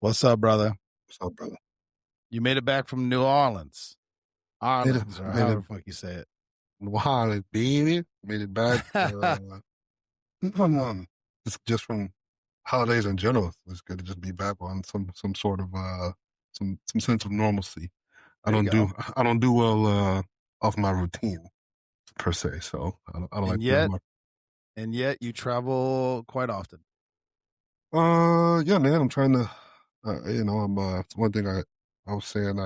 What's up, brother? What's up, brother? You made it back from New Orleans. Made it, Orleans, or made however it, the fuck you say wow, baby. Made it back. it. Just from holidays in general. It's good to just be back on some sort of some sense of normalcy. I There you don't do go. I don't do well off my routine per se. So I don't like And to be on yet, my. and yet you travel quite often. Yeah, man. I'm trying to. I'm. It's one thing I was saying.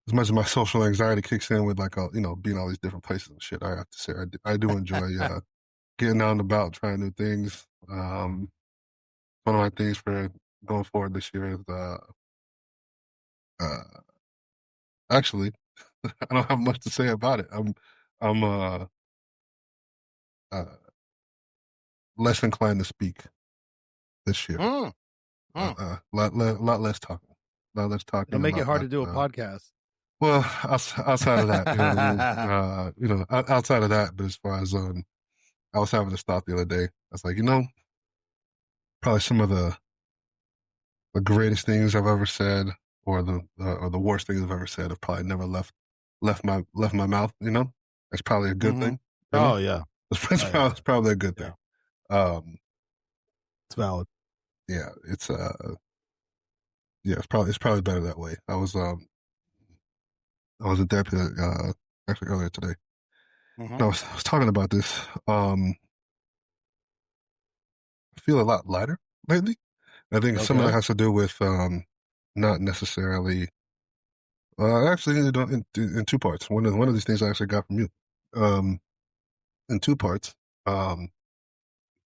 As much as my social anxiety kicks in with like being all these different places and shit. I have to say I do enjoy getting out and about, trying new things. One of my things for going forward this year is uh, actually I don't have much to say about it. I'm uh, less inclined to speak this year. Mm, mm. Lot less talking, lot less It'll talking, a make it lot hard less. to do a podcast. Well, outside of that, you know what I mean. Outside of that, but as far as I was having this thought the other day. I was like, probably some of the greatest things I've ever said, or the worst things I've ever said, have probably never left my mouth. That's probably a good Hmm. thing. Oh yeah, oh yeah, It's probably a good thing. yeah. Um, It's valid. yeah, it's probably better that way. I was in therapy actually earlier today. Hmm. And I was talking about this. I feel a lot lighter lately. I think some of that Okay. has to do with not necessarily. Actually, in two parts. One of these things I actually got from you. Um, in two parts. Um,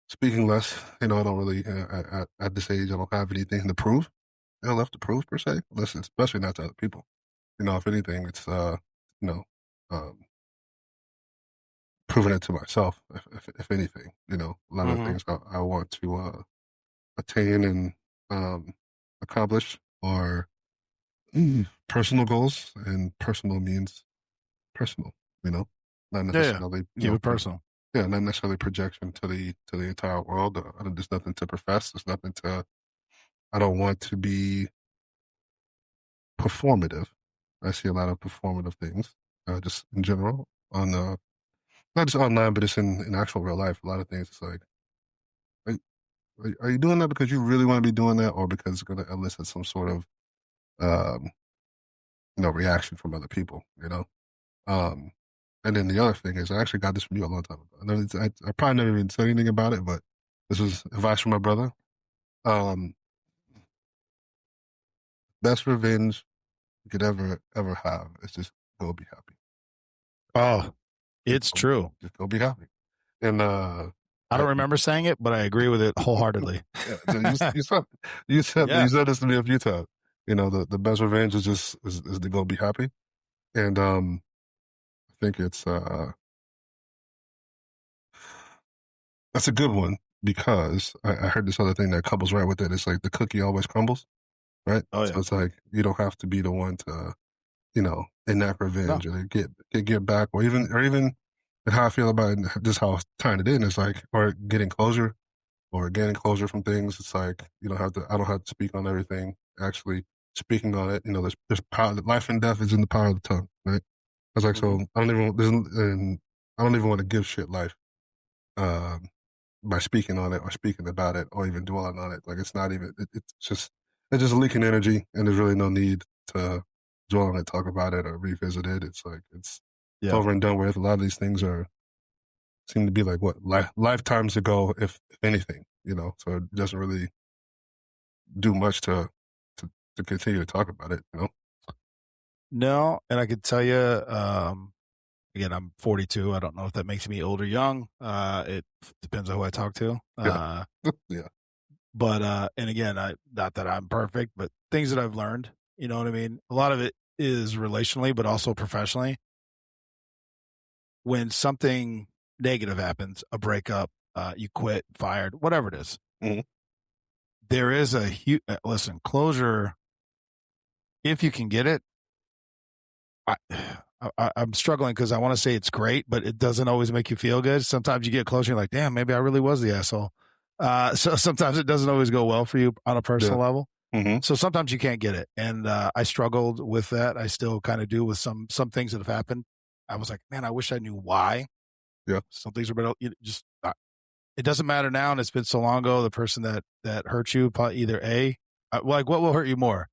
Speaking less. I don't really at this age I don't have anything to prove. Left to prove per se. Listen, especially not to other people. If anything, it's you know, um, proving it to myself. If anything, a lot of the Hmm. things I want to attain and um, accomplish are personal goals, and personal means personal. You know, not Yeah, yeah. necessarily. Keep it personal. Yeah, not necessarily projection to the entire world. There's nothing to profess. There's nothing to. I don't want to be performative. I see a lot of performative things, just in general on not just online, but it's in actual real life. A lot of things. It's like, are you doing that because you really want to be doing that, or because it's going to elicit some sort of um, reaction from other people? Um, and then the other thing is, I actually got this from you a long time ago. I probably never even said anything about it, but this was advice from my brother. Um, Best revenge you could ever have is just go be happy. Oh, it's true. Just go be happy. And I don't remember saying it, but I agree with it wholeheartedly. yeah, you Yeah. said this to me a few times. The best revenge is to go be happy. And I think it's that's a good one because I heard this other thing that couples right with it. It's like the cookie always crumbles, right? Oh So yeah. it's like you don't have to be the one to, enact No. revenge or to get back, or even how I feel about it, just how I was tying it in. It's like, or getting closure or gaining closure from things. It's like I don't have to speak on everything. Actually speaking on it, there's power. Life and death is in the power of the tongue, right? I was like, Hmm. so I don't even want to give shit life. Um, by speaking on it or speaking about it or even dwelling on it. Like it's not even, it's just leaking energy, and there's really no need to dwell on it, talk about it, or revisit it. It's like, it's Yeah. over and done with. A lot of these things seem to be like what, lifetimes ago, if anything, so it doesn't really do much to continue to talk about it. No, and I could tell you, again, I'm 42. I don't know if that makes me old or young. It depends on who I talk to. Yeah. Yeah. But and again, not that I'm perfect, but things that I've learned, you know what I mean? A lot of it is relationally, but also professionally. When something negative happens, a breakup, you quit, fired, whatever it is, Mhm. there is a huge, listen, closure, if you can get it. I, I'm struggling because I want to say it's great, but it doesn't always make you feel good. Sometimes you get closure, you're like, damn, maybe I really was the asshole. So sometimes it doesn't always go well for you on a personal Yeah. level. Mm-hmm. So sometimes you can't get it. And I struggled with that. I still kind of do with some things that have happened. I was like, man, I wish I knew why. Yeah. Some things are better. Just it doesn't matter now, and it's been so long ago. The person that hurt you, probably either like what will hurt you more?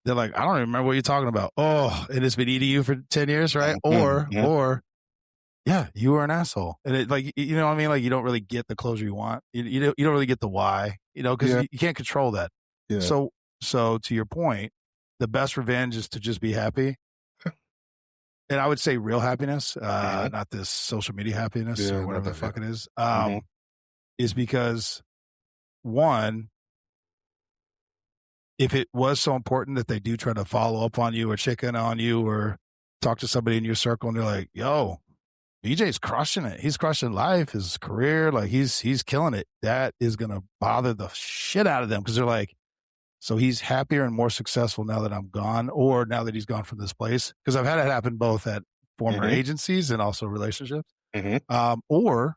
They're like, I don't even remember what you're talking about. Oh, and it's been eating you for 10 years, right? Mm-hmm. Or yeah, you were an asshole, and it like you know what I mean. Like you don't really get the closure you want. You don't really get the why. Because Yeah. you can't control that. Yeah. So to your point, the best revenge is to just be happy. And I would say real happiness, not this social media happiness or whatever the fuck it is. Is because one, if it was so important that they do try to follow up on you or check in on you or talk to somebody in your circle and they're like, yo, BJ's crushing it. He's crushing life, his career. Like he's killing it. That is going to bother the shit out of them because they're like, so he's happier and more successsul now that I'm gone or now that he's gone from this place. Because I've had it happen both at former agencies and also relationships. Or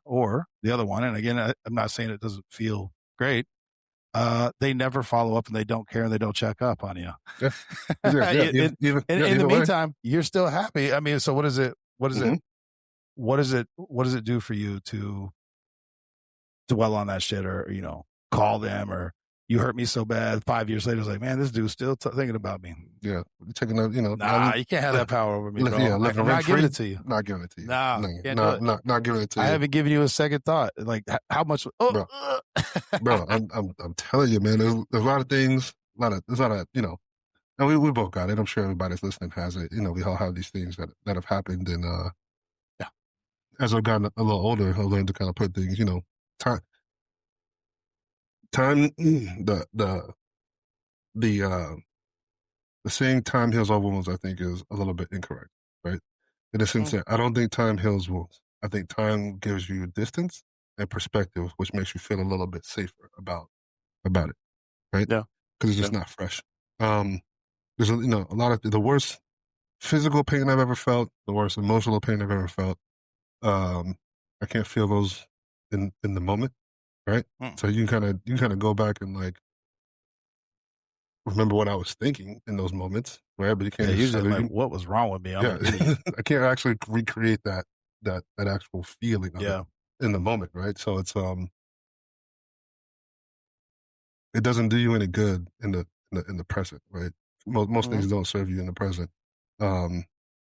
the other one. And again, I'm not saying it doesn't feel great. They never follow up and they don't care and they don't check up on you. In the meantime, you're still happy. I mean, so what is it? What does it do for you to dwell on that shit or, call them or you hurt me so bad 5 years later? It's like, man, this dude's still thinking about me. Yeah. Taking a, nah, you can't have that power over me, bro. Yeah, I'm not giving it to you. Not giving it to you. Nah, not giving it to you. I haven't given you a second thought. Like how much? Bro, I'm telling you, man, there's a lot of things, there's a lot of, and we both got it. I'm sure everybody's listening has it. We all have these things that have happened. And, yeah, as I've gotten a little older, I've learned to kind of put things, time, the saying time heals all wounds, I think is a little bit incorrect, right? In a sense that I don't think time heals wounds. I think time gives you distance and perspective, which makes you feel a little bit safer about it, right? Yeah, because it's just not fresh. There's a lot of the worst physical pain I've ever felt, the worst emotional pain I've ever felt. I can't feel those in the moment, right? So you can kind of go back and like remember what I was thinking in those moments, right? But you can't usually like, what was wrong with me? I can't actually recreate that actual feeling of it in the moment, right? So it's it doesn't do you any good in the present, right? Most things don't serve you in the present. From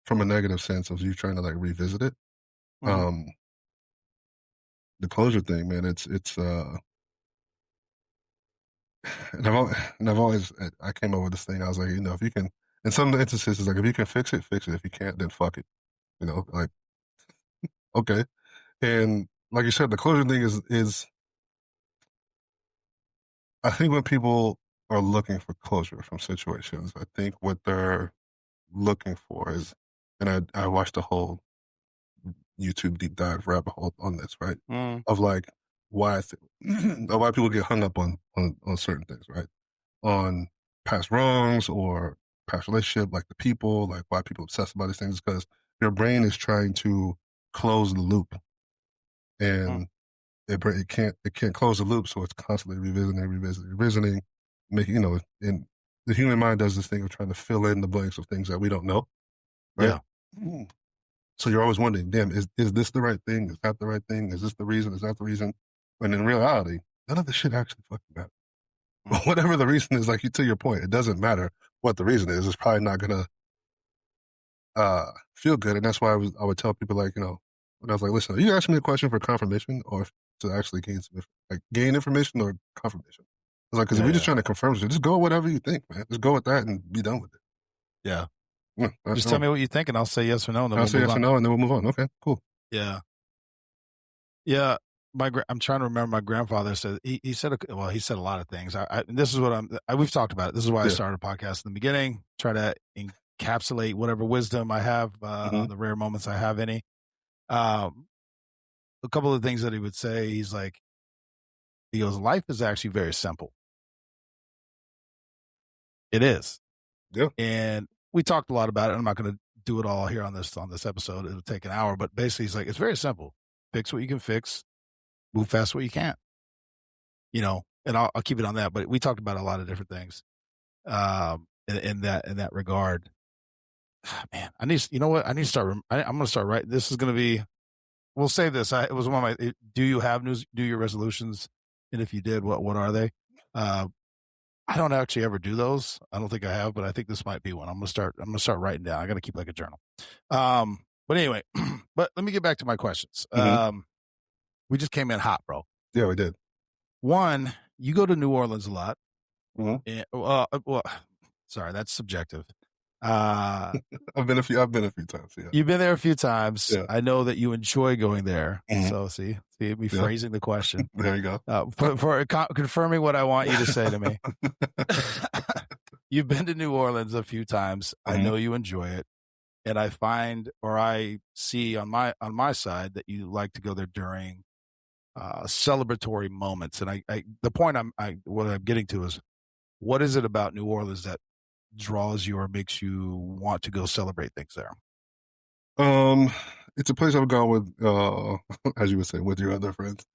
a negative sense of you trying to like revisit it. The closure thing, man, it's and I've always I came up with this thing. I was like, if you can, in some instances, it's like if you can fix it, fix it. If you can't, then fuck it. Like okay. And like you said, the closure thing is I think when people are looking for closure from situations, I think what they're looking for is, and I watched a whole YouTube deep dive rabbit hole on this, right? Of like why people get hung up on certain things, right? On past wrongs or past relationship, like the people, like why people obsess about these things, because your brain is trying to close the loop, and it can't close the loop, so it's constantly revisiting, making and the human mind does this thing of trying to fill in the blanks of things that we don't know, right? Yeah. So you're always wondering, damn, is this the right thing? Is that the right thing? Is this the reason? Is that the reason? When in reality, none of this shit actually fucking matters. Whatever the reason is, like to your point, it doesn't matter what the reason is. It's probably not gonna feel good, and that's why I would tell people like, when I was like, listen, are you asking me a question for confirmation or to actually gain information or confirmation? I was like, because if you're just trying to confirm shit, just go with whatever you think, man. Just go with that and be done with it. Yeah. Just tell me what you think, and I'll say yes or no. And then I'll say yes or no, and then we'll move on. Okay, cool. Yeah. Yeah. I'm trying to remember. My grandfather said he said a lot of things. This is what we've talked about it. This is why I started a podcast in the beginning. Try to encapsulate whatever wisdom I have on the rare moments I have any. A couple of things that he would say. He goes, life is actually very simple. It is. Yeah. And we talked a lot about it. I'm not going to do it all here on this episode. It'll take an hour, but basically he's like, it's very simple. Fix what you can fix. Move fast what you can't. and I'll keep it on that. But we talked about a lot of different things in that regard. Man, you know what? I need to start. I'm going to start right. This is going to be. We'll save this. It was one of my. Do you have news? Do your resolutions? And if you did, what are they? I don't actually ever do those. I don't think I have, but I think this might be one. I'm gonna start writing down. I got to keep like a journal. But anyway, but let me get back to my questions. We just came in hot, bro. Yeah, we did. One, you go to New Orleans a lot. Mm-hmm. Well, sorry, that's subjective. I've been a few times. Yeah, you've been there a few times. Yeah. I know that you enjoy going there. Mhm. So see me phrasing the question. There you go. For confirming what I want you to say to me. You've been to New Orleans a few times. I know you enjoy it, and I find, or I see on my side, that you like to go there during celebratory moments. And the point what I'm getting to is, what is it about New Orleans that draws you or makes you want to go celebrate things there? It's a place I've gone with, as you would say, with your other friends.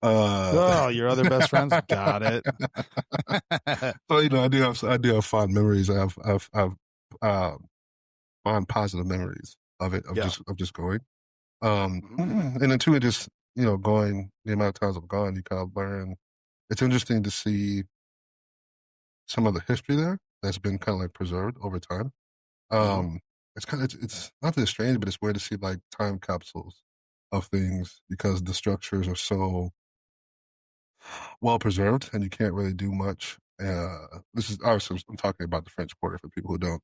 Your other best friends. Got it. So I do have fond memories. I have fond positive memories of it, of just going. And then two, just going, the amount of times I've gone, you kind of learn. It's interesting to see some of the history there that's been kind of like preserved over time. It's not that strange, but it's weird to see like time capsules of things because the structures are so well preserved and you can't really do much. This is obviously, I'm talking about the French Quarter for people who've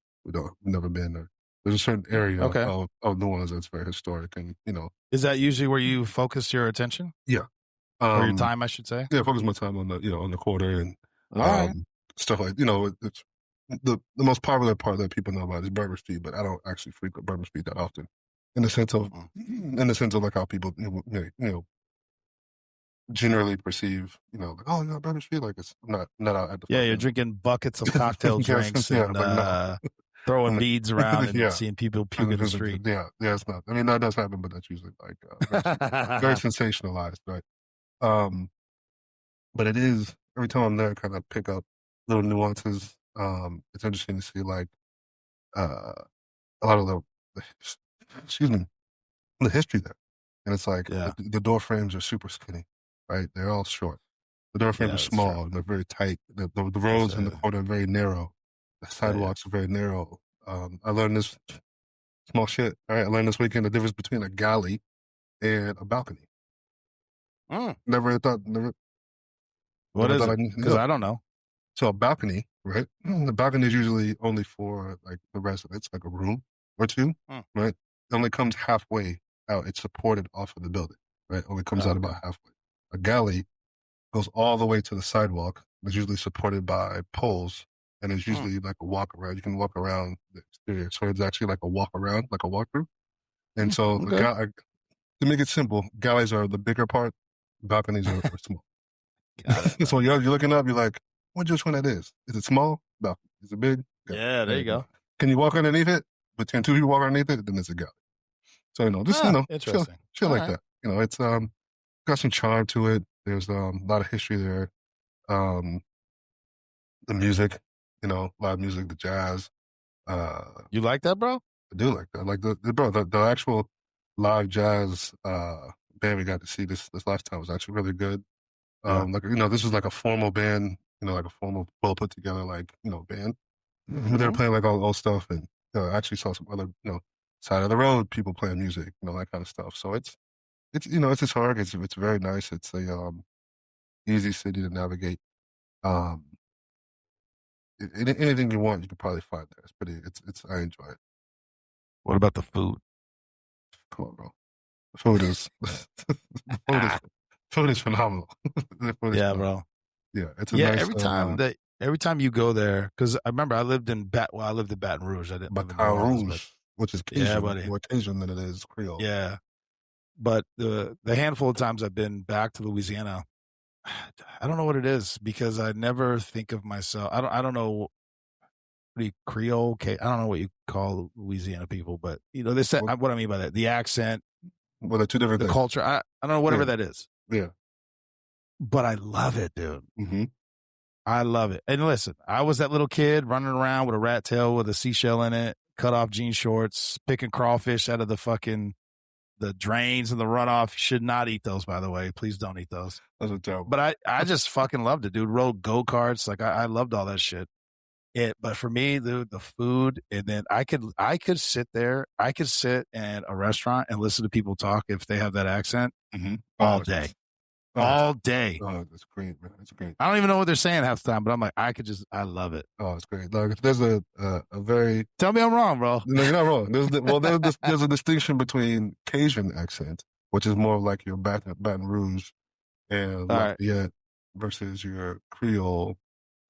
never been there. There's a certain area of New Orleans that's very historic, and is that usually where you focus your attention? Yeah, or your time, I should say. Yeah, focus my time on the on the quarter and stuff like it's the most popular part that people know about is Bourbon Street, but I don't actually frequent Bourbon Street that often. In the sense of like how people generally perceive like, Bourbon Street, like it's not out at the you're drinking buckets of cocktail drinks and throwing beads around and seeing people puke in the street. Yeah, it's not. I mean, that does happen, but that's usually like very sensationalized, right? But it is, every time I'm there, I kind of pick up little nuances. It's interesting to see like a lot of the history there, and it's like the door frames are super skinny, right? They're all short. The door frames are small and they're very tight. The roads in the corner are very narrow. The sidewalks are very narrow. I learned this small shit. All right, I learned this weekend the difference between a galley and a balcony. Never thought. What is it? Because I don't know. So a balcony, right? The balcony is usually only for like the residents, like a room or two, right? It only comes halfway out. It's supported off of the building, right? Only comes out about halfway. A galley goes all the way to the sidewalk. It's usually supported by poles, and it's usually like a walk around. You can walk around the exterior, so it's actually like a walk around, like a walkthrough. And so to make it simple, galleys are the bigger part. Balconies are small. So you're looking up, you're like, which one that is? Is it small? No. Is it big? Yeah, there you go. Can you walk underneath it? But can two people walk underneath it? Then it's a galley. So just interesting. Shit like that. It's got some charm to it. There's a lot of history there. The music, a lot of music, the jazz. You like that, bro? I do like that. Like the actual live jazz band we got to see this last time was actually really good. This was like a formal band, like a formal, well put together, like, band. They were playing like all old stuff, and I actually saw some other, side of the road people playing music, that kind of stuff. So it's historic. It's very nice. It's a easy city to navigate. Anything you want, you can probably find there. It's pretty. I enjoy it. What about the food? Come on, bro. The food is food is phenomenal. Bro. Yeah, it's a nice. Every time you go there, because I remember I lived in Baton Rouge. I didn't live in New Orleans, which is Cajun, more Cajun than it is Creole. Yeah, but the handful of times I've been back to Louisiana, I don't know what it is because I never think of myself. I don't know. Creole? I don't know what you call Louisiana people, but they said what I mean by that. The accent. Well, they're two different things. Culture. I don't know, whatever that is. Yeah. but I love it, dude. Mm-hmm. I love it. And listen, I was that little kid running around with a rat tail with a seashell in it, cut off jean shorts, picking crawfish out of the drains and the runoff. You should not eat those, by the way. Please don't eat those. Those are terrible. But I just fucking loved it, dude. Rode go-karts. Like I loved all that shit. But for me, the food, and then I could sit there. I could sit in a restaurant and listen to people talk if they have that accent all day. All day. Oh, that's great, man. That's great. I don't even know what they're saying half the time, but I'm like, I love it. Oh, it's great. Like, there's a very. Tell me I'm wrong, bro. No, you're not wrong. There's a distinction between Cajun accent, which is more like your Baton Rouge and Lafayette, versus your Creole,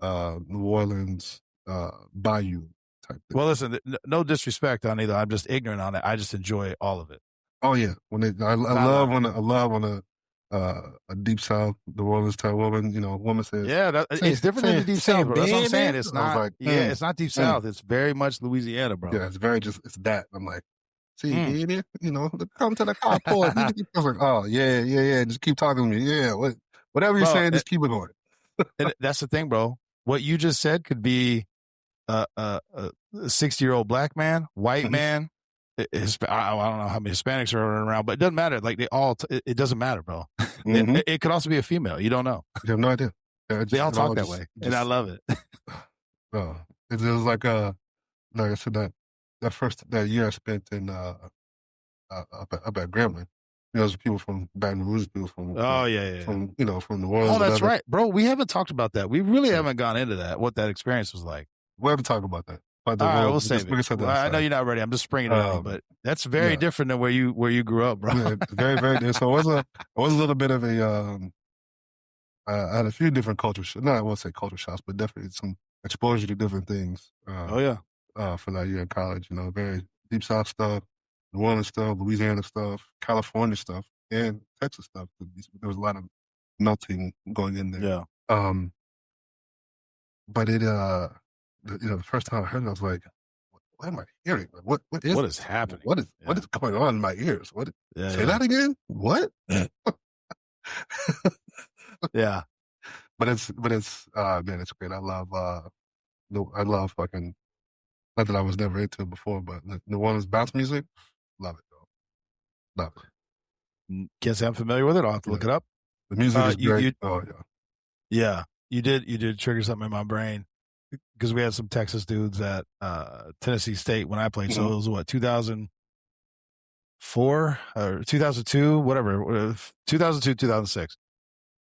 New Orleans, Bayou type thing. Well, listen, no disrespect on either. I'm just ignorant on it. I just enjoy all of it. Oh yeah, I love when a deep South New Orleans type woman, woman says, yeah, it's different than the deep South, bro. That's what I'm saying. It's not, like, it's not deep South. It's very much Louisiana, bro. Yeah, it's that. I'm like, see, idiot, come to the carport. I was like, oh yeah, just keep talking to me. Yeah, whatever you're saying, just keep it going. And that's the thing, bro. What you just said could be a 60-year-old black man, white man. I don't know how many Hispanics are running around, but it doesn't matter. Like it doesn't matter, bro. It could also be a female. You don't know. You have no idea. They all talk that way, and I love it. It was like I said, that year I spent in up at Grambling. There's people from Baton Rouge, people from from New Orleans. Oh, that's right, bro. We haven't talked about that. We really haven't gone into that. What that experience was like. We haven't talked about that. All right, we'll save it. Well, I know you're not ready. I'm just springing it on you, but that's very different than where you grew up, bro. Yeah, very, very different. So it was a little bit of a. I had a few different culture shocks. I won't say culture shocks, but definitely some exposure to different things. For that year in college, very deep South stuff, New Orleans stuff, Louisiana stuff, California stuff, and Texas stuff. There was a lot of melting going in there. Yeah. But it the first time I heard it, I was like, "What am I hearing? What is happening? What is going on in my ears? Say that again? What?" Yeah, but it's man, it's great. I love fucking. Not that I was never into it before, but New Orleans bounce music, love it, though. Love it. Can't say I'm familiar with it. I'll have to look it up. The music is great. Yeah, you did trigger something in my brain. Because we had some Texas dudes at Tennessee State when I played. So it was 2004 or 2002, whatever, 2002, 2006.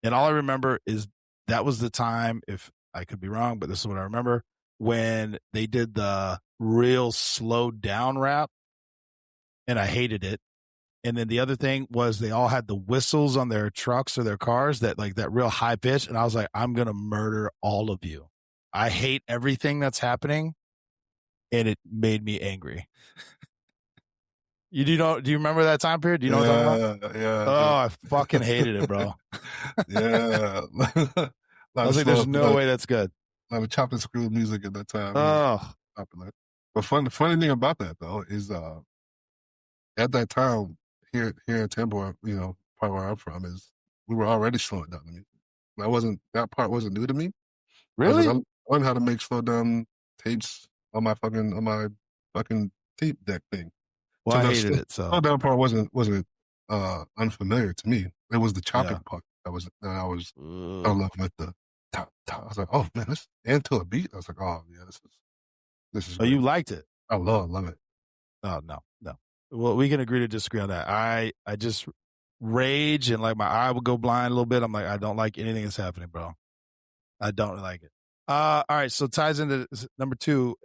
And all I remember is that was the time, if I could be wrong, but this is what I remember, when they did the real slowed down rap, and I hated it. And then the other thing was they all had the whistles on their trucks or their cars, that real high pitch. And I was like, I'm going to murder all of you. I hate everything that's happening, and it made me angry. Do you remember that time period? Do you know what I'm talking about? Yeah. Oh, I fucking hated it, bro. Yeah. I was like, there's no way that's good. A lot of chopped and screwed music at that time. Oh. Popular. But the funny thing about that, though, is at that time, here in Tambor, part where I'm from, is we were already slowing down the music. That part wasn't new to me. Really? I learned how to make slow down tapes on my fucking tape deck thing. Well, I hated it. So slow down part wasn't unfamiliar to me. It was the chopping part that I was in love with the top. I was like, oh man, this and to a beat. I was like, oh yeah, this is. Oh, you liked it? I love it. Oh no. Well, we can agree to disagree on that. I just rage, and like my eye would go blind a little bit. I'm like, I don't like anything that's happening, bro. I don't like it. All right, so ties into number 2,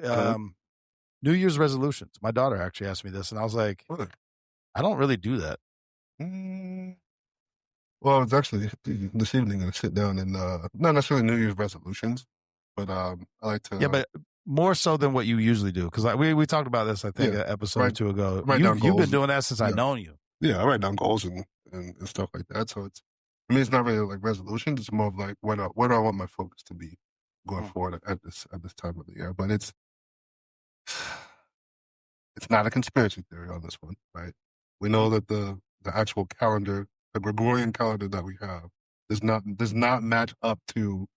New Year's resolutions. My daughter actually asked me this, and I was like, I don't really do that. Well, it's actually this evening going to sit down and not necessarily New Year's resolutions, but I like to. Yeah, but more so than what you usually do, because we talked about this, I think, an episode or two ago. You've been doing that since I've known you. Yeah, I write down goals and stuff like that. So for me, it's not really like resolutions. It's more of like where do I want my focus to be going forward at this time of the year. But it's not a conspiracy theory on this one, right? We know that the actual calendar, the Gregorian calendar that we have, does not match up to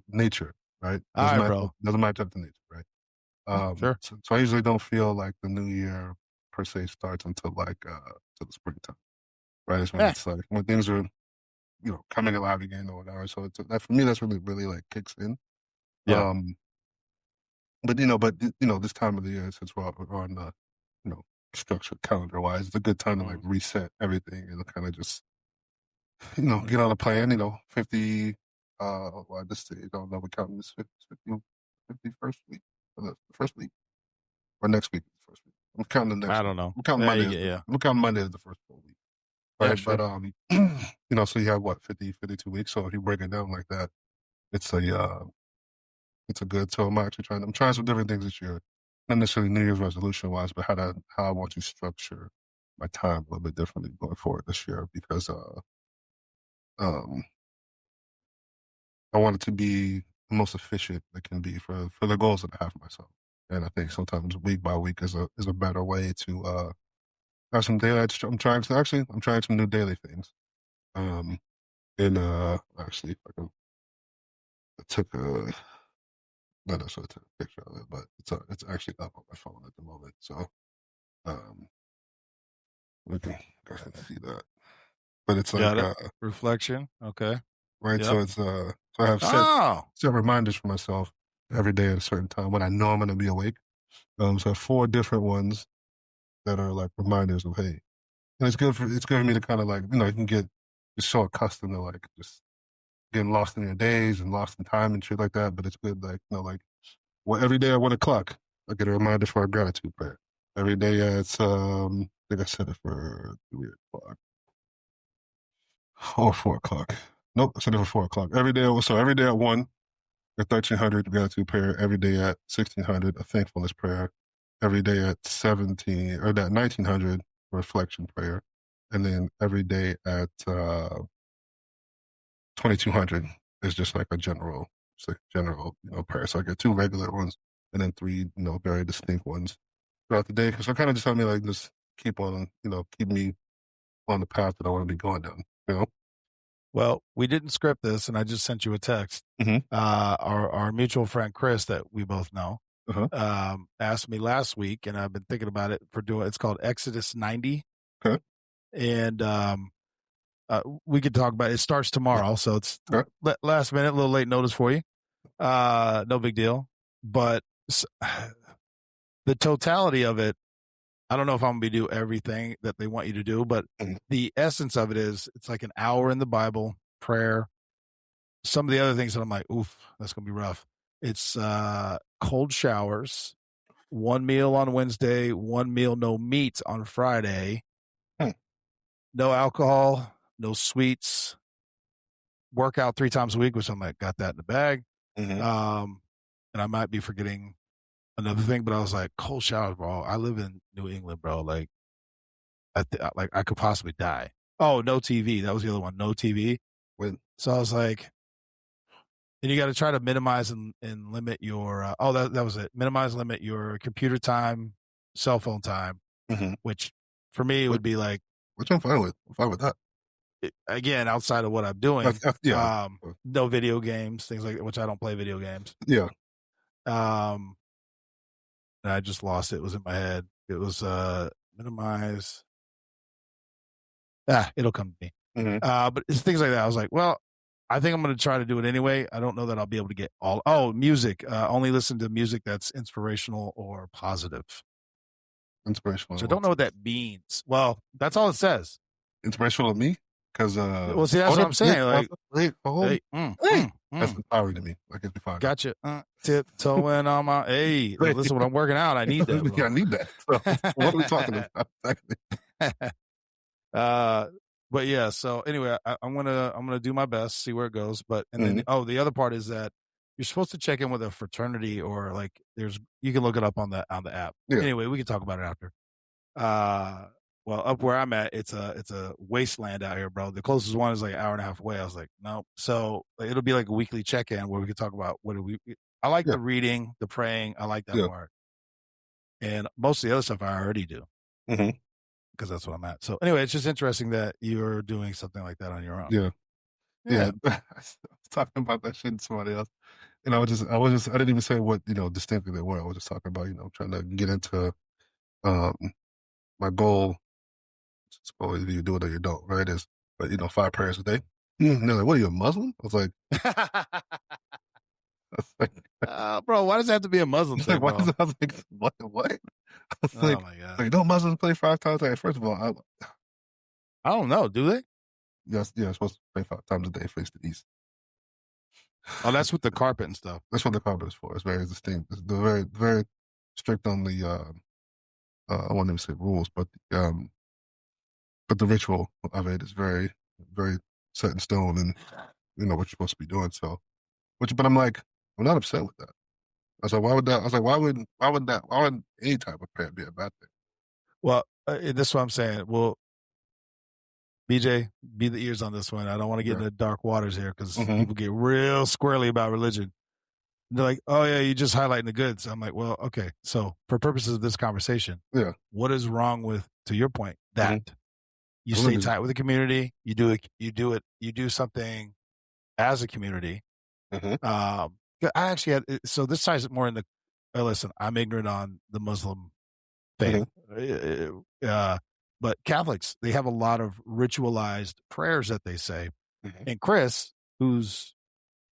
nature, right? All right, bro. Doesn't match up to nature, right? Sure. So I usually don't feel like the new year per se starts until till the springtime, right? It's when Yeah. it's like when things are coming alive again or whatever. So that for me, that's really like kicks in. Yeah. This time of the year, since we're on the you know structured calendar wise, it's a good time to like Mm. reset everything and kind of just get on a plan. 50. Well, this I don't know. We're counting this 51st week, or the first week, or next week is the first week. I'm counting the next I week. don't know. I'm counting Yeah, Monday. yeah. I'm counting Monday as the first full week, Yeah, right? But sure. so you have what 52 weeks. So if you break it down like that, it's a good. So I'm trying some different things this year, not necessarily New Year's resolution wise, but how I want to structure my time a little bit differently going forward this year because um I want it to be the most efficient it can be for the goals that I have for myself. And I think sometimes week by week is a better way to have some daily. I'm trying some new daily things. And actually, I took a not necessarily took a picture of it, but it's actually up on my phone at the moment. So um, we can go ahead and see that. But it's Got like it. Reflection. Okay. right. Yep. So I have Oh. set reminders for myself every day at a certain time when I know I'm going to be awake. So I have 4 different ones that are like reminders of hey, and it's good for me to kind of like you can get just so accustomed to like just getting lost in your days and lost in time and shit like that. But it's good like every day at 1 o'clock I get a reminder for a gratitude prayer. Every day at I think I set it for 3 o'clock or 4 o'clock. Nope, I set it for 4 o'clock. Every day at 1 at 1300 gratitude prayer. Every day at 1600 a thankfulness prayer. Every day at 1900 reflection prayer, and then every day at 2200 is just like a general, prayer. So I get 2 regular ones and then 3, very distinct ones throughout the day. So kind of just help me like just keep me on the path that I want to be going down. Well, we didn't script this, and I just sent you a text. Mm-hmm. Our mutual friend Chris, that we both know, Uh-huh. asked me last week, and I've been thinking about it for doing. It's called Exodus 90, Okay. and we could talk about it. It starts tomorrow, so it's Okay. last minute, a little late notice for you. No big deal, but the totality of it, I don't know if I'm going to do everything that they want you to do, but the essence of it is it's like an hour in the Bible, prayer. Some of the other things that I'm like, oof, that's going to be rough. It's cold showers, 1 meal on Wednesday, 1 meal, no meat on Friday, no alcohol, no sweets, workout 3 times a week, which I'm like, got that in the bag. Mm-hmm. And I might be forgetting another thing, but I was like, cold showers, bro. I live in New England, bro. Like, I could possibly die. Oh, no TV. That was the other one. No TV. So I was like, and you got to try to minimize and limit your. That was it. Minimize, limit your computer time, cell phone time, which for me would be like, which I'm fine with. I'm fine with that. Again, outside of what I'm doing, yeah. No video games, things like that, which I don't play video games. Yeah. And I just lost it. It was in my head. It was minimize. It'll come to me. But it's things like that. I was like, well, I think I'm going to try to do it anyway. I don't know that I'll be able to get all. Oh, music. Only listen to music that's inspirational or positive. Inspirational. So I don't know what that means. Well, that's all it says. Inspirational to me? Because well, see, that's what I'm saying. That's empowering to me. Like it's fine. Gotcha. Tiptoeing on my. Hey, listen, when I'm working out, I need that. Yeah, I need that. So, what are we talking about? But yeah. So anyway, I'm gonna do my best, see where it goes. But then the other part is that you're supposed to check in with a fraternity or like you can look it up on the app. Yeah. Anyway, we can talk about it after. Well, up where I'm at, it's a wasteland out here, bro. The closest one is like an hour and a half away. I was like, no. So it'll be like a weekly check-in where we can talk about I like the reading, the praying. I like that part. And most of the other stuff I already do. because that's what I'm at. So anyway, it's just interesting that you're doing something like that on your own. Yeah. I was talking about that shit to somebody else, and I didn't even say what distinctly they were. I was just talking about trying to get into my goal. Suppose you do it or you don't, right? Is 5 prayers a day. And they're like, "What are you, a Muslim?" I was like, bro, why does it have to be a Muslim thing, like, bro? I was like, what? What? I was Oh my god! like, don't Muslims pray 5 times a day? First of all, I don't know. Do they? yes, you're supposed to pray 5 times a day, face the east. Oh, that's with the carpet and stuff. That's what the carpet is for. It's very distinct. They're very, very strict on the. I won't even say rules, but the ritual of it is very, very set in stone, and what you're supposed to be doing. So, but I'm like, I'm not upset with that. I was like, why would that? I was like, why would any type of prayer be a bad thing? Well, that's what I'm saying. Well, BJ, be the ears on this one. I don't want to get into dark waters here because people get real squirrely about religion. They're like, oh, yeah, you're just highlighting the goods. I'm like, well, okay. So for purposes of this conversation, what is wrong with, to your point, that you stay tight with the community, you do something as a community. I actually had, so this ties it more in the, listen, I'm ignorant on the Muslim faith. But Catholics, they have a lot of ritualized prayers that they say. And Chris, who's,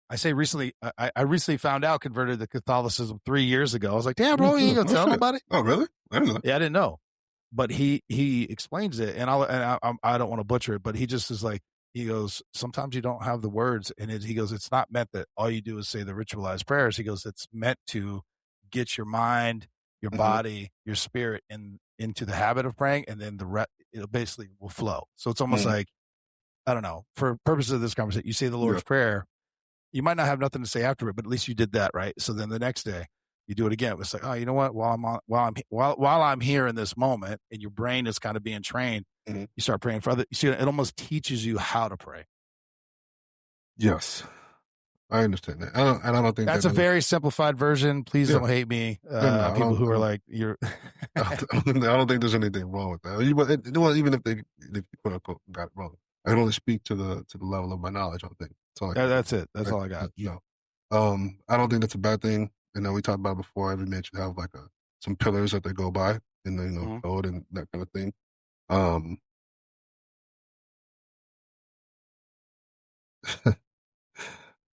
I say recently, I recently found out converted to Catholicism 3 years ago. I was like, damn, bro, you ain't gonna tell nobody? Oh, really? I didn't know. Yeah, I didn't know. But he explains it, and I don't want to butcher it, but he just is like, he goes, sometimes you don't have the words, and he goes, it's not meant that all you do is say the ritualized prayers. He goes, it's meant to get your mind, your body, your spirit into the habit of praying, and then it basically will flow. So it's almost like, I don't know, for purposes of this conversation, you say the Lord's Prayer. You might not have nothing to say after it, but at least you did that, right? So then the next day you do it again. It's like, oh, you know what? While I'm here in this moment, and your brain is kind of being trained, you start praying for other. You see, it almost teaches you how to pray. Yes, I understand that. I don't think that's a very simplified version. Please don't hate me, people who are like, you're. I don't think there's anything wrong with that. Even if they quote unquote got it wrong, I can only speak to the level of my knowledge. I don't think. That's it. That's all I got. I don't think that's a bad thing. We talked about before. Every man should have like some pillars that they go by in the code and that kind of thing. I'm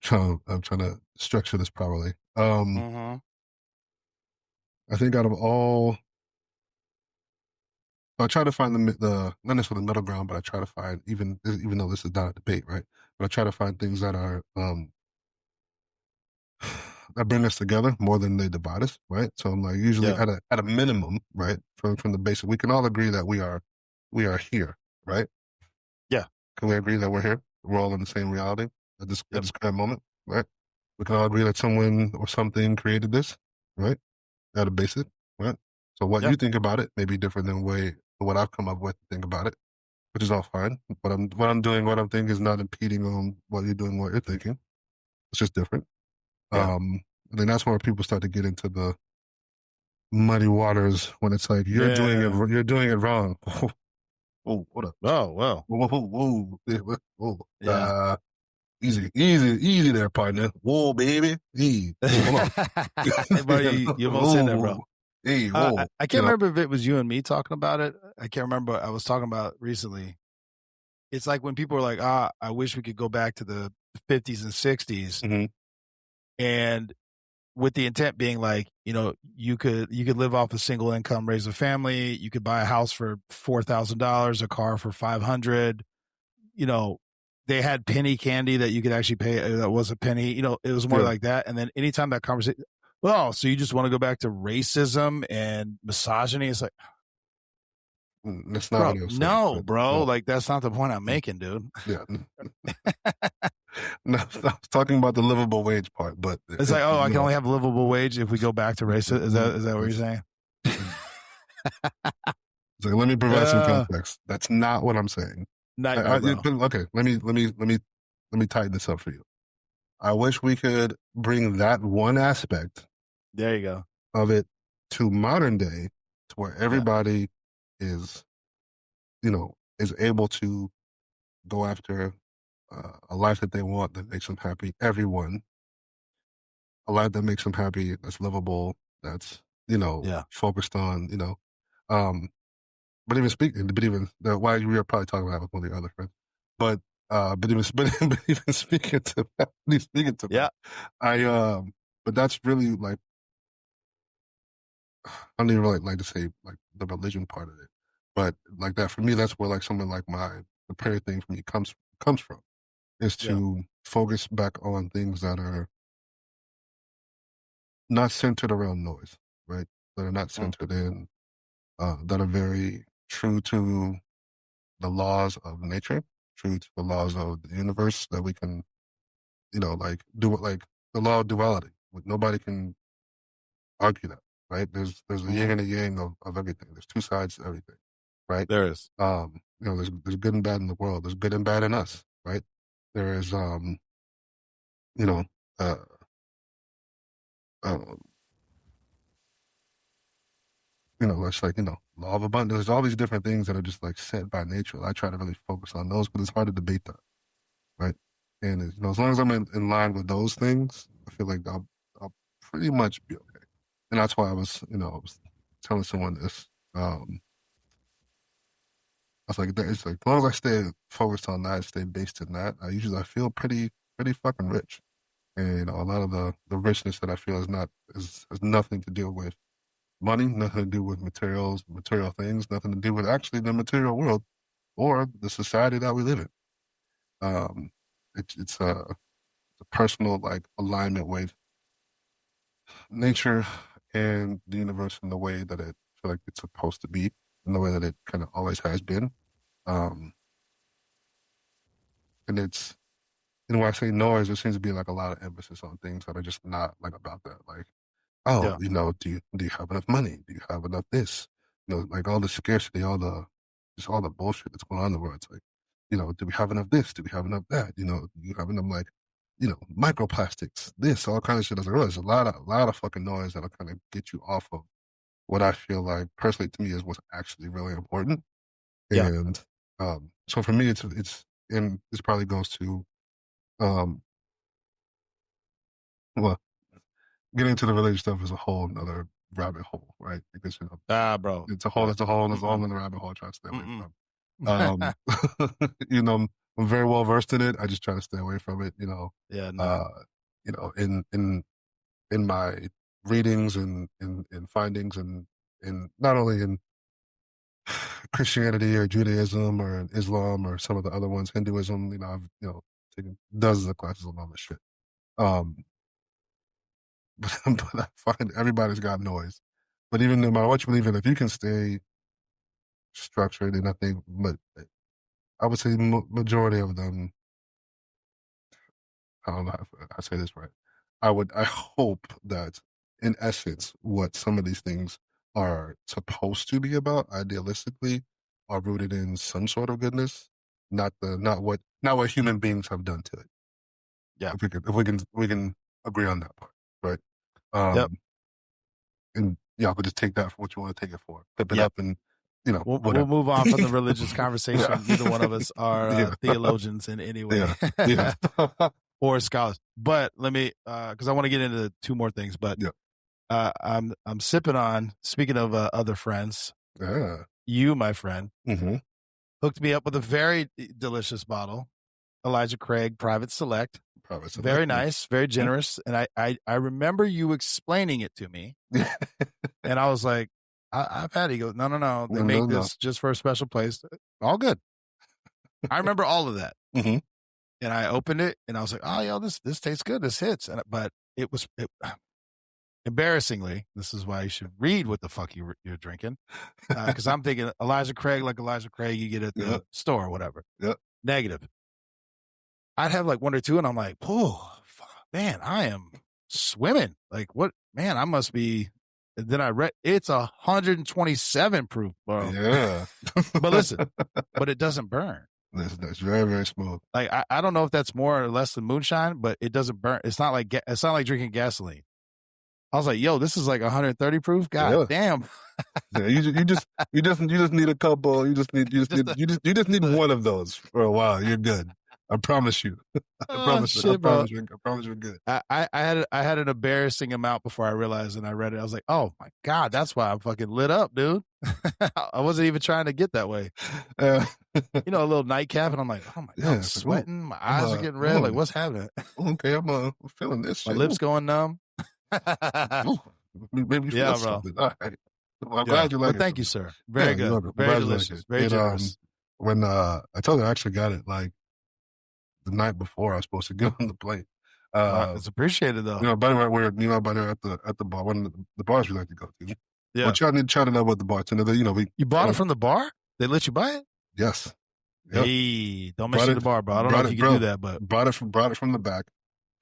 trying to structure this properly. I think out of all, I try to find the not necessarily the middle ground, but I try to find even though this is not a debate, right? But I try to find things that are that bring us together more than they divide us, right? So I'm like, usually at a minimum, right, from the basic, we can all agree that we are here, right? Yeah. Can we agree that we're here? We're all in the same reality at this current moment, right? We can all agree that someone or something created this, right? At a basic, right? So what you think about it may be different than what I've come up with to think about it, which is all fine. What I'm doing, what I'm thinking is not impeding on what you're doing, what you're thinking. It's just different. And then that's where people start to get into the muddy waters when it's like you're doing it wrong. Oh, what up? Oh, well. Whoa. Easy there, partner. Whoa, baby. Hey, hold on. Bro, you almost said that, bro. Hey, whoa. I can't remember if it was you and me talking about it. I can't remember. I was talking about recently. It's like when people are like, I wish we could go back to the 50s and 60s. And with the intent being like, you could live off a single income, raise a family. You could buy a house for $4,000, a car for $500. They had penny candy that you could actually pay. That was a penny. It was more like that. And then anytime that conversation, so you just want to go back to racism and misogyny? It's like, that's not what I was saying. No, bro. Like, that's not the point I'm making, dude. Yeah. No, I was talking about the livable wage part, but it's like, I can only have a livable wage if we go back to racism. Is that what you're saying? It's like, let me provide some context. That's not what I'm saying. Okay, let me tighten this up for you. I wish we could bring that one aspect. There you go. Of it to modern day, to where everybody is is able to go after a life that they want, that makes them happy. Everyone, a life that makes them happy, that's livable, that's Yeah. focused on um, but even why you were probably talking about it with one of your other friends, but but even speaking to Yeah. that, I but that's really like I don't even really like to say like the religion part of it, but like that for me, that's where like something like the prayer thing for me comes from, is Yeah. to focus back on things that are not centered around noise, right? That are not centered in, that are very true to the laws of nature, true to the laws of the universe, that we can, like do it like the law of duality. Nobody can argue that, right? There's a yin and a yang of everything. There's two sides to everything, right? There is. There's good and bad in the world. There's good and bad in us, right? There is, you know, uh, uh, it's like, law of abundance. There's all these different things that are just like set by nature. I try to really focus on those, but it's hard to debate that, right? And as long as I'm in line with those things, I feel like I'll pretty much be okay. And that's why I was telling someone this. I was like, it's like as long as I stay focused on that, stay based in that, I feel pretty fucking rich. And a lot of the richness that I feel has nothing to do with money, nothing to do with material things, nothing to do with actually the material world or the society that we live in. Um, it's a personal like alignment with nature and the universe in the way that it feel like it's supposed to be, in the way that it kind of always has been. Um, and when I say noise, there seems to be like a lot of emphasis on things that are just not like about that. Like, oh, Yeah. do you have enough money? Do you have enough this? Like all the scarcity, all the bullshit that's going on in the world. It's like, do we have enough this? Do we have enough that? Do you have enough like, microplastics, this, all kind of shit. As I realize, a lot of fucking noise that'll kind of get you off of what I feel like personally to me is what's actually really important. Yeah. And so for me, and this probably goes to um, well, getting into the religious stuff is a whole another rabbit hole, right? Because Bro. it's a whole another rabbit hole I try to stay away from. I'm very well versed in it. I just try to stay away from it. Yeah. No. In my readings and in findings and not only in Christianity or Judaism or in Islam or some of the other ones, Hinduism. I've taken dozens of classes on all this shit. Um, but I find everybody's got noise. But even no matter what you believe in, if you can stay structured, and I think, but I would say majority of them, I don't know if I say this right. I hope that in essence, what some of these things are supposed to be about, idealistically, are rooted in some sort of goodness, not what human beings have done to it. Yeah. If we can agree on that part, right? Yep. And y'all could just take that for what you want to take it for, flip it up, and we'll move on from the religious conversation. Yeah. Neither one of us are theologians in any way, Yeah. or scholars. But let me, because I want to get into two more things. But I'm sipping on. Speaking of other friends, you, my friend, hooked me up with a very delicious bottle, Elijah Craig Private Select. Very nice, very generous. And I remember you explaining it to me. And I was like, I've had it. He goes, no. They make this just for a special place. All good. I remember all of that. And I opened it and I was like, oh, this tastes good. This hits. But it was embarrassingly, this is why you should read what the fuck you're drinking. Because I'm thinking Elijah Craig, like Elijah Craig you get at the store or whatever. Negative. I'd have like one or two, and I'm like, oh, man, I am swimming. Like, what? Man, I must be. And then I read, it's 127 proof, bro. Yeah. But listen, but it doesn't burn. That's very, very smooth. Like, I don't know if that's more or less than moonshine, but it doesn't burn. It's not like drinking gasoline. I was like, yo, this is like 130 proof. God damn. Yeah, you just need a couple. You just need one of those for a while. You're good. I promise you. I promise bro. you're good. I had an embarrassing amount before I realized, and I read it. I was like, oh my God, that's why I'm fucking lit up, dude. I wasn't even trying to get that way. A little nightcap, and I'm like, oh my God, I'm sweating. My eyes are getting red. Like, what's happening? Okay, I'm feeling this My shit. lips going numb. Maybe feel something. All right. Well, I'm glad you like it. Thank you, sir. Very good. Very delicious. Very generous. When I told you I actually got it like the night before I was supposed to get on the plane. It's appreciated though. By the way, we're by the way at the bar, one of the bars we like to go to. Yeah. Well, trying to know about the bartender. You bought it from the bar? They let you buy it? Yes. Yep. Hey, don't mention the bar, bro. I don't know if you can do that, but brought it from the back.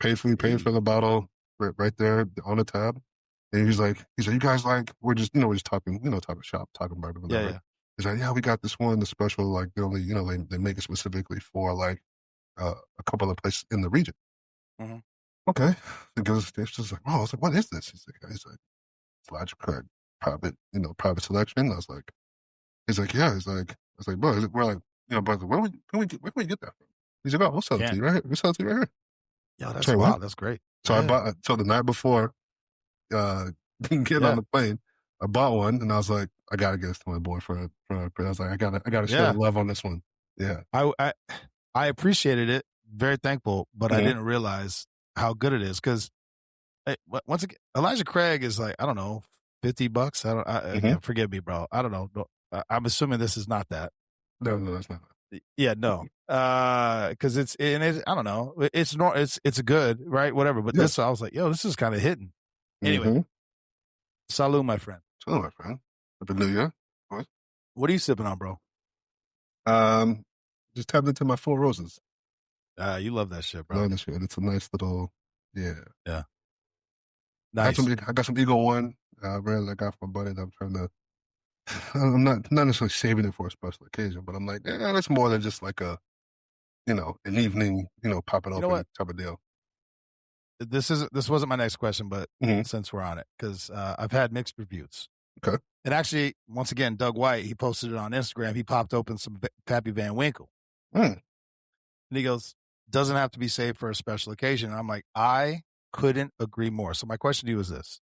Paid for the bottle right there on the tab. And he's like, you guys like, we're just talking, talking shop, talking about it. Yeah. He's like, yeah, we got this one, the special, like they only, they make it specifically for like a couple of places in the region. Mm-hmm. Okay. Because it's just like, oh, I was like, what is this? He's like, it's Elijah Craig, private selection. I was like, he's like, yeah. He's like, I was like, bro, we're like, brother, where can we get that from? He's like, oh, we'll sell it to you right here. We'll sell it to you right here. Yeah, that's wow. That's great. So I bought. So the night before, getting on the plane, I bought one, and I was like, I gotta get this to my boyfriend. I was like, I gotta show the love on this one. Yeah, I appreciated it. Very thankful, but I didn't realize how good it is because once again, Elijah Craig is like, I don't know, $50. Again, forgive me, bro. I don't know. I'm assuming this is not that. No, that's not. Yeah, no. Because it's I don't know. It's good, right? Whatever. But this, I was like, yo, this is kind of hitting. Anyway, salud, my friend. Salud, my friend. Happy New Year. What are you sipping on, bro? Just tapped into my Four Roses. You love that shit, bro. I love that shit. It's a nice little, yeah. Nice. I got some Eagle One. I got from my buddy that I'm trying to. I'm not necessarily saving it for a special occasion, but I'm like, it's more than just like an evening, pop it open type of deal. This wasn't my next question, but since we're on it, because I've had mixed reviews. Okay. And actually, once again, Doug White, he posted it on Instagram. He popped open some Pappy Van Winkle. And he goes, doesn't have to be saved for a special occasion. And I'm like, I couldn't agree more. So my question to you is this.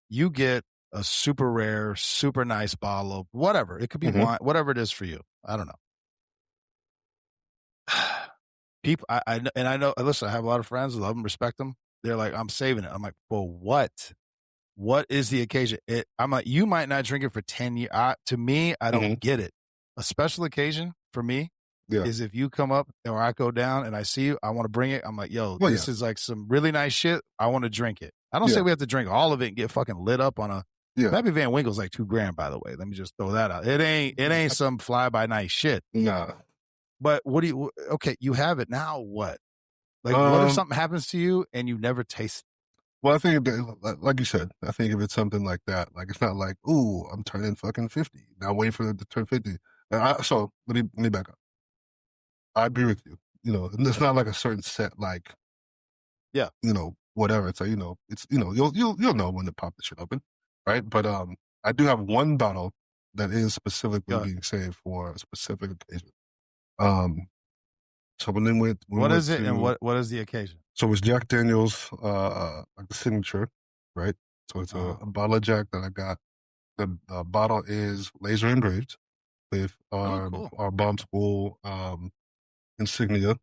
You get a super rare, super nice bottle of whatever. It could be wine, whatever it is for you. I don't know. People, I know, listen, I have a lot of friends, love them, respect them. They're like, I'm saving it. I'm like, well, what? What is the occasion? I'm like, you might not drink it for 10 years. To me, I don't get it. A special occasion for me is if you come up or I go down and I see you, I want to bring it. I'm like, yo, this is like some really nice shit. I want to drink it. I don't say we have to drink all of it and get fucking lit up on a. Pappy Van Winkle's like $2,000, by the way. Let me just throw that out. It ain't some fly by night shit. No. But what do you? Okay, you have it now. What? Like, what if something happens to you and you never taste it? Well, I think, like you said, I think if it's something like that, like it's not like, ooh, I'm turning fucking 50. Now wait for it to turn 50. So let me back up. I agree with you. It's not like a certain set, like, whatever. It's like, it's you'll know when to pop the shit open, right? But I do have one bottle that is specifically being saved for a specific occasion. So when what is it, and what is the occasion? So it's Jack Daniel's, like the signature, right? So it's a bottle of Jack that I got. The bottle is laser engraved with our bomb school insignia,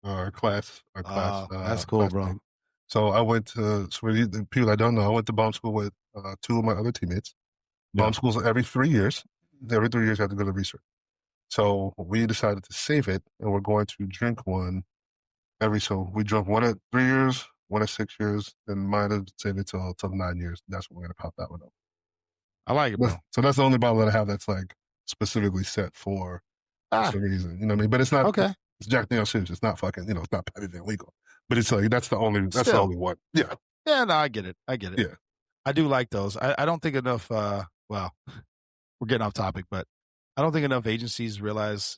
our class. That's cool, class bro. name. So I went to, for the people that don't know, I went to bomb school with two of my other teammates. Bomb schools every 3 years. Every 3 years, I have to go to research. So we decided to save it, and we're going to drink one so we drank one at 3 years, one at 6 years, and mine is saved it till 9 years. That's when we're going to pop that one up. I like it, bro. So that's the only bottle that I have that's like specifically set for some reason. You know what I mean? But it's not, it's Jack Daniel's Signature. It's not fucking, it's not Pappy Van Winkle. But it's like, that's the only one. Yeah. Yeah, no, I get it. Yeah. I do like those. I don't think enough, well, we're getting off topic, but I don't think enough agencies realize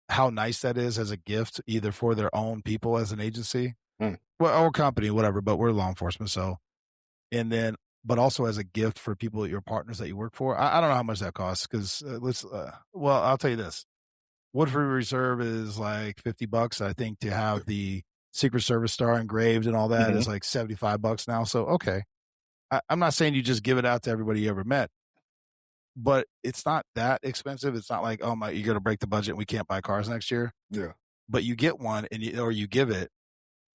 how nice that is as a gift, either for their own people as an agency, or company, whatever. But we're law enforcement, so and then but also as a gift for people, your partners that you work for. I don't know how much that costs because well, I'll tell you this: Woodford Reserve is like $50. I think to have the Secret Service star engraved and all that is like $75 now. So okay, I'm not saying you just give it out to everybody you ever met, but it's not that expensive. It's not like, oh my, you're gonna break the budget and we can't buy cars next year. Yeah. But you get one or you give it,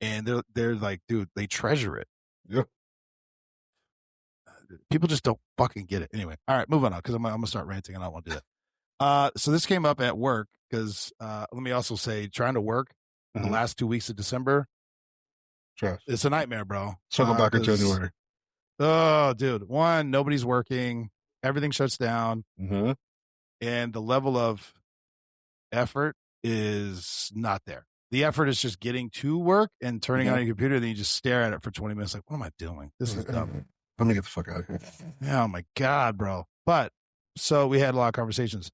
and they're like, dude, they treasure it. Yeah. People just don't fucking get it. Anyway, all right, moving on because I'm gonna start ranting and I don't want to do that. So this came up at work because let me also say, trying to work the last 2 weeks of December, trash. It's a nightmare, bro. Circle back in January. Oh, dude. One, nobody's working. Everything shuts down. And the level of effort is not there. The effort is just getting to work and turning on your computer. Then you just stare at it for 20 minutes. Like, what am I doing? This is dumb. Let me get the fuck out of here. Oh my God, bro. But so we had a lot of conversations.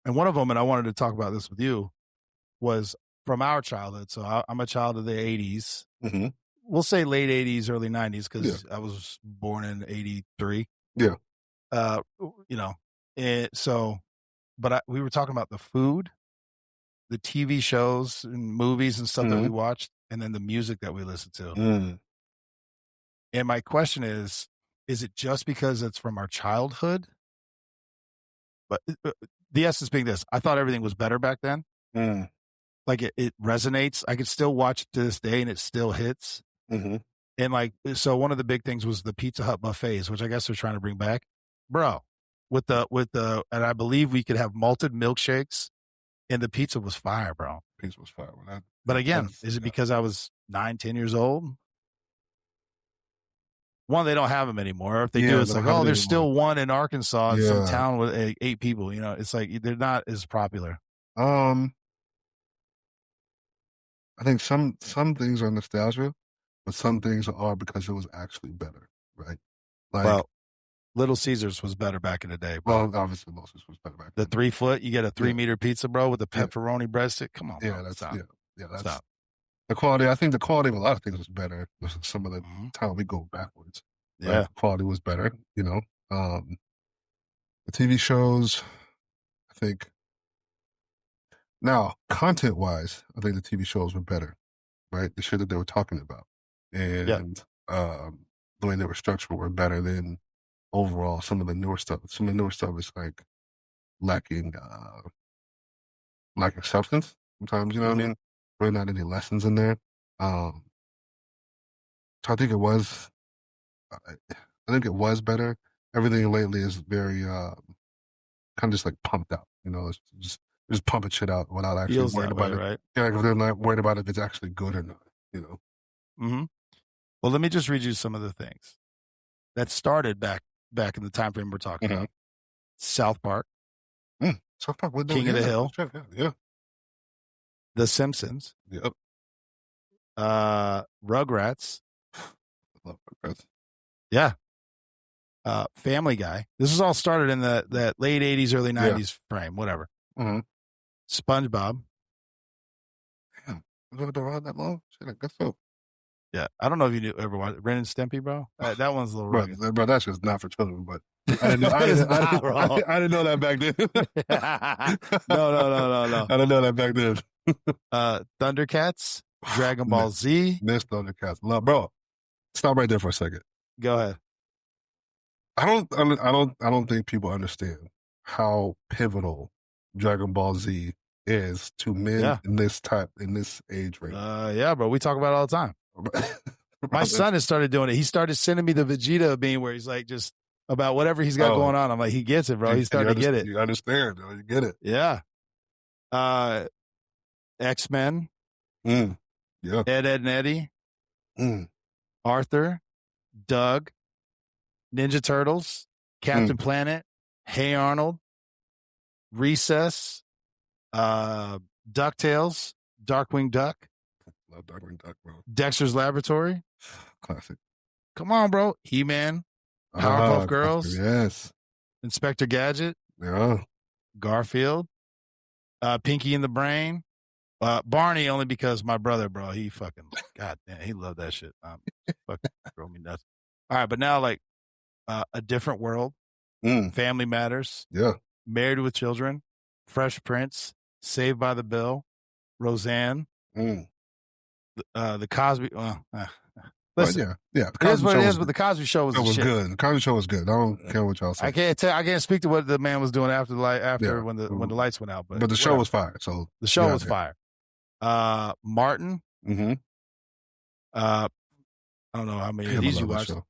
And one of them, and I wanted to talk about this with you, was from our childhood. So I'm a child of the 80s. We'll say late 80s, early 90s, because I was born in 83. Yeah. You know, but we were talking about the food, the TV shows and movies and stuff that we watched, and then the music that we listened to. And my question is it just because it's from our childhood? But the essence being this, I thought everything was better back then. Like it resonates. I could still watch it to this day and it still hits. And like, so one of the big things was the Pizza Hut buffets, which I guess they're trying to bring back, bro, with the, and I believe we could have malted milkshakes and the pizza was fire, bro. Pizza was fire. But again, is it because I was 9-10 years old? One, they don't have them anymore. If they do, it's like, oh, there's still one in Arkansas in some town with 8 people. You know, it's like they're not as popular. I think some things are nostalgia, but some things are because it was actually better, right? Like, well, Little Caesars was better back in the day, bro. Well, obviously, Little Caesars was better back then. The 3 foot, you get a 3-meter pizza, bro, with a pepperoni breadstick. Come on, bro. That's Stop. That's Stop. The quality. I think the quality of a lot of things was better. Some of the time we go backwards. Yeah, the quality was better. You know, the TV shows. I think now content-wise, I think the TV shows were better. Right, the shit that they were talking about, and the way they were structured were better than overall some of the newer stuff. Some of the newer stuff is like lacking substance sometimes. You know what I mean? Really not any lessons in there. So I think it was. I think it was better. Everything lately is very kind of just like pumped out. You know, it's just pumping shit out without actually worried about it. Right? Yeah, like they're not worried about if it's actually good or not. You know. Well, let me just read you some of the things that started back in the time frame we're talking about. South Park. South Park. King of the Hill. Yeah. The Simpsons. Yep. Rugrats. Love Rugrats. Yeah. Family Guy. This is all started in that late 80s, early 90s frame, whatever. SpongeBob. Damn. Was it around that long? Shit, I guess so. Yeah. I don't know if you ever watched Ren and Stimpy, bro. That one's a little rugged. Bro, that's just not for children, but I didn't know that back then. No. I didn't know that back then. Thundercats, Dragon Ball Z. Miss Thundercats. Love, bro. Stop right there for a second. Go ahead. I don't think people understand how pivotal Dragon Ball Z is to men in this age range. Yeah, bro. We talk about it all the time. My son has started doing it. He started sending me the Vegeta meme where he's like just about whatever he's got going on. I'm like, he gets it, bro. He's starting to get it. You understand. You get it. Yeah. X-Men. Yeah. Ed, and Eddie. Arthur. Doug. Ninja Turtles. Captain Planet. Hey Arnold. Recess. DuckTales. Darkwing Duck. Love Darkwing Duck, bro. Dexter's Laboratory. Classic. Come on, bro. He-Man. Powerpuff Girls. Yes. Inspector Gadget. Yeah. Garfield. Pinky and the Brain. Barney, only because my brother, bro, he fucking, god damn, he loved that shit. Fucking drove me nuts. All right, but now like A Different World, Family Matters, Yeah. Married with Children, Fresh Prince, Saved by the Bell, Roseanne, the Cosby. Listen, yeah. The it is Cosby what Show it was is, but the Cosby Show was It the was shit. good. The Cosby Show was good. I don't care what y'all say. I can't speak to what the man was doing after when the lights went out, but the show was fire. So the show was fire. Martin. Mm-hmm. I don't know how many of these you watched. Show.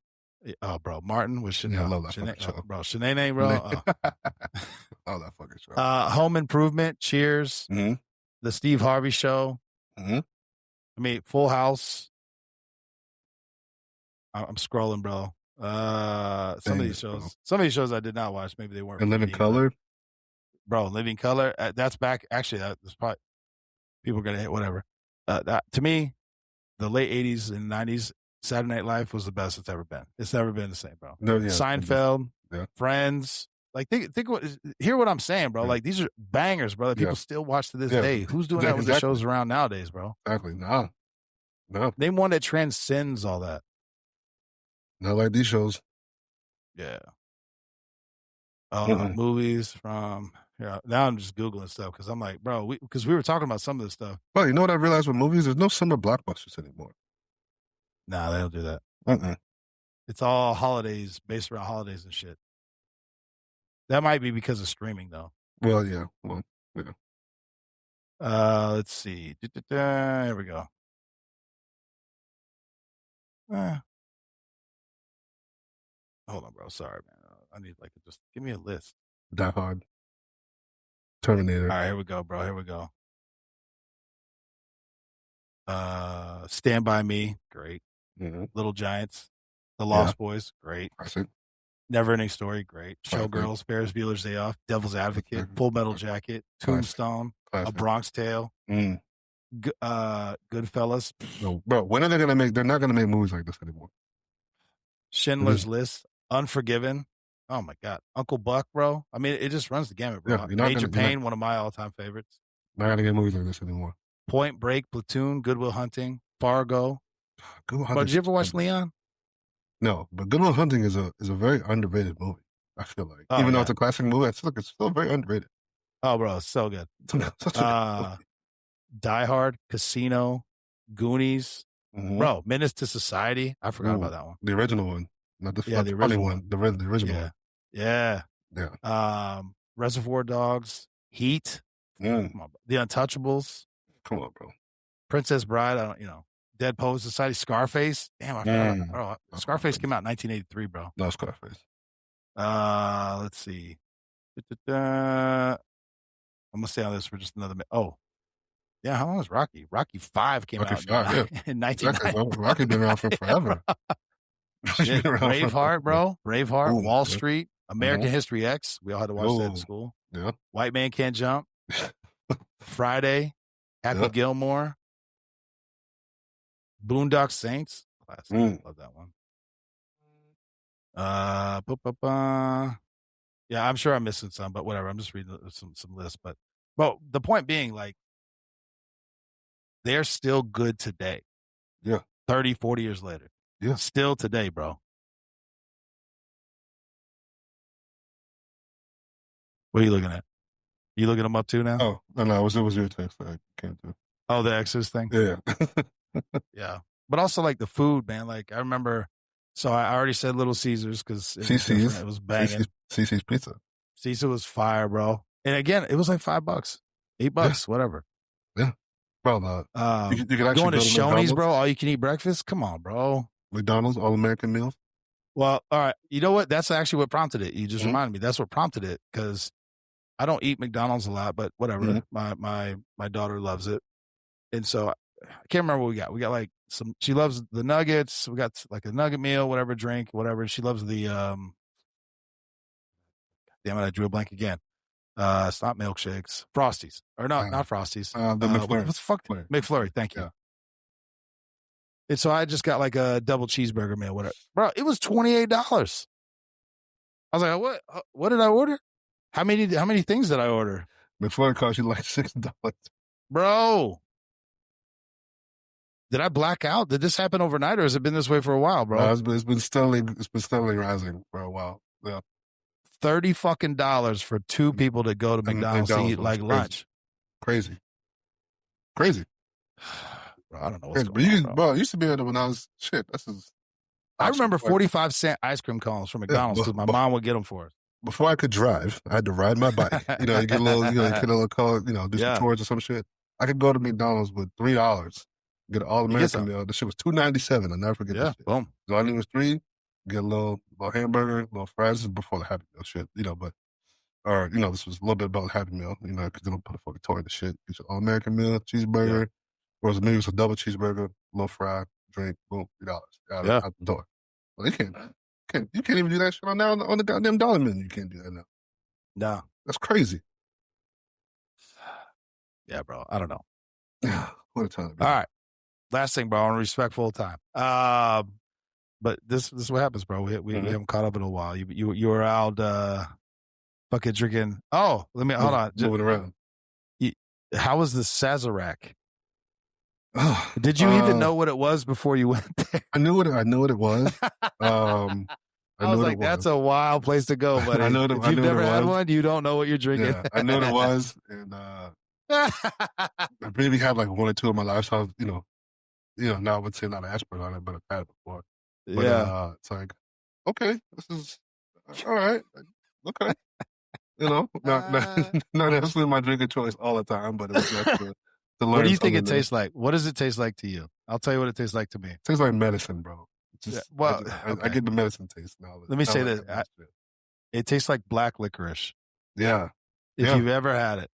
Oh, bro, Martin was Shanae. Yeah, I love that fucking show. Bro, Shanae, bro. Oh, that fucking show. Home Improvement, Cheers, The Steve Harvey Show. Mm-hmm. I mean, Full House. I'm scrolling, bro. Some of these shows I did not watch. Maybe they weren't. And Living Color. Bro, Living Color. That's back. Actually, that's probably people are gonna hit whatever. To me, the late '80s and '90s Saturday Night Live was the best it's ever been. It's never been the same, bro. No, yeah, Seinfeld, Friends. Like, hear what I'm saying, bro. Like, these are bangers, bro, that people still watch to this day. Who's doing that with the shows around nowadays, bro? Exactly. No. Name one that transcends all that. Not like these shows. Yeah. Movies from now I'm just Googling stuff because I'm like, bro, because we were talking about some of this stuff. Well, you know what I realized with movies? There's no summer blockbusters anymore. Nah, they don't do that. It's all holidays, based around holidays and shit. That might be because of streaming, though. Well, yeah. Well, yeah. Let's see. Here we go. Hold on, bro. Sorry, man. I need just give me a list. Die Hard. Terminator. All right, here we go, bro. Here we go. Stand By Me, great. Little Giants, The Lost Boys, great. Classic. Never Ending Story, great. Showgirls, Ferris Bueller's Day Off, Devil's Advocate, Full Metal Jacket, Tombstone, A Bronx Tale, Goodfellas. No, bro, when are they gonna make? They're not gonna make movies like this anymore. Schindler's List, Unforgiven. Oh my God, Uncle Buck, bro. I mean, it just runs the gamut, bro. Major Payne, one of my all-time favorites. Not gonna get movies like this anymore. Point Break, Platoon, Good Will Hunting, Fargo. Good Will Hunting. Bro, did you ever watch Leon? No, but Good Will Hunting is a very underrated movie. I feel like, even though it's a classic movie, it's still very underrated. Oh, bro, it's so good. Such a good Die Hard, Casino, Goonies, bro, Menace to Society. I forgot about that one. The original one, not the funny one. The original one. Yeah. Yeah. Reservoir Dogs, Heat, come on, The Untouchables. Come on, bro. Princess Bride. Dead Poets Society, Scarface. Damn, I forgot. Bro, Scarface came out in 1983, bro. No, Scarface. Let's see. I'm gonna stay on this for just another minute. Oh, yeah. How long was Rocky? Rocky 5 came out in 1990. Rocky been around for forever. Braveheart, bro. Braveheart, Wall Street, American History X. We all had to watch that in school. Yeah. White Man Can't Jump. Friday, Happy Gilmore. Boondock Saints. Classic. Love that one. Yeah, I'm sure I'm missing some, but whatever. I'm just reading some lists. But the point being, like, they're still good today. Yeah. 30, 40 years later. Yeah. Still today, bro. What are you looking at? You looking them up too now? Oh, no, it was your text that I came to. Oh, the Exodus thing? Yeah. Yeah. But also, like, the food, man. Like, I remember, so I already said Little Caesars because it was banging. CC's Pizza. Caesar was fire, bro. And again, it was like $5, $8, whatever. Yeah. Bro, you can actually going to Shoney's, bro, all you can eat breakfast? Come on, bro. McDonald's, all American meals? Well, all right. You know what? That's actually what prompted it. You just reminded me. That's what prompted it because I don't eat McDonald's a lot, but whatever. My daughter loves it. And so I can't remember what we got. We got like she loves the nuggets. We got like a nugget meal, whatever, drink, whatever. She loves the, damn it, I drew a blank again. It's not milkshakes, Frosties, or not Frosties. The McFlurry. What's the fuck? McFlurry. Thank you. Yeah. And so I just got like a double cheeseburger meal, whatever. Bro, it was $28. I was like, what did I order? How many things did I order? McFlurry cost you like $6. Bro. Did I black out? Did this happen overnight, or has it been this way for a while, bro? It's been steadily rising for a while. Yeah. $30 fucking for two people to go to McDonald's to eat like lunch. Crazy. Bro, I don't know what's going on, bro. I used to be able to when I was shit. I remember 45-cent ice cream cones from McDonald's because my mom would get them for us. Before I could drive, I had to ride my bike. You get a little car, do some chores or some shit. I could go to McDonald's with $3, get an all-American meal. The shit was $2.97. I'll never forget this shit. Boom. So I knew it was $3, get a little hamburger, little fries. This is before the Happy Meal shit, this was a little bit about the Happy Meal, because they don't put a fucking toy in the shit. Get your all-American meal, cheeseburger, or maybe it's a double cheeseburger, little fry, drink, boom, $3 out the door. Well, you can't even do that shit on the goddamn dollar menu. You can't do that now. No. That's crazy. Yeah, bro. I don't know. What a time. All right. Last thing, bro, on respectful time. But this is what happens, bro. We haven't caught up in a while. You were out fucking drinking. Oh, hold on. Moving around. How was the Sazerac? Did you even know what it was before you went there? I knew what it was. I was like, that's a wild place to go, buddy. If you've never had one, you don't know what you're drinking. Yeah, I knew what it was, and I maybe had like one or two in my life. So I was, now I would say not an expert on it, but I've had it before. But, it's like, okay, this is all right. Okay, not necessarily my drinking choice all the time, but it was nice to learn. What do you think it tastes like? What does it taste like to you? I'll tell you what it tastes like to me. It tastes like medicine, bro. I get the medicine taste now. Let me say this. It tastes like black licorice. Yeah. If you've ever had it.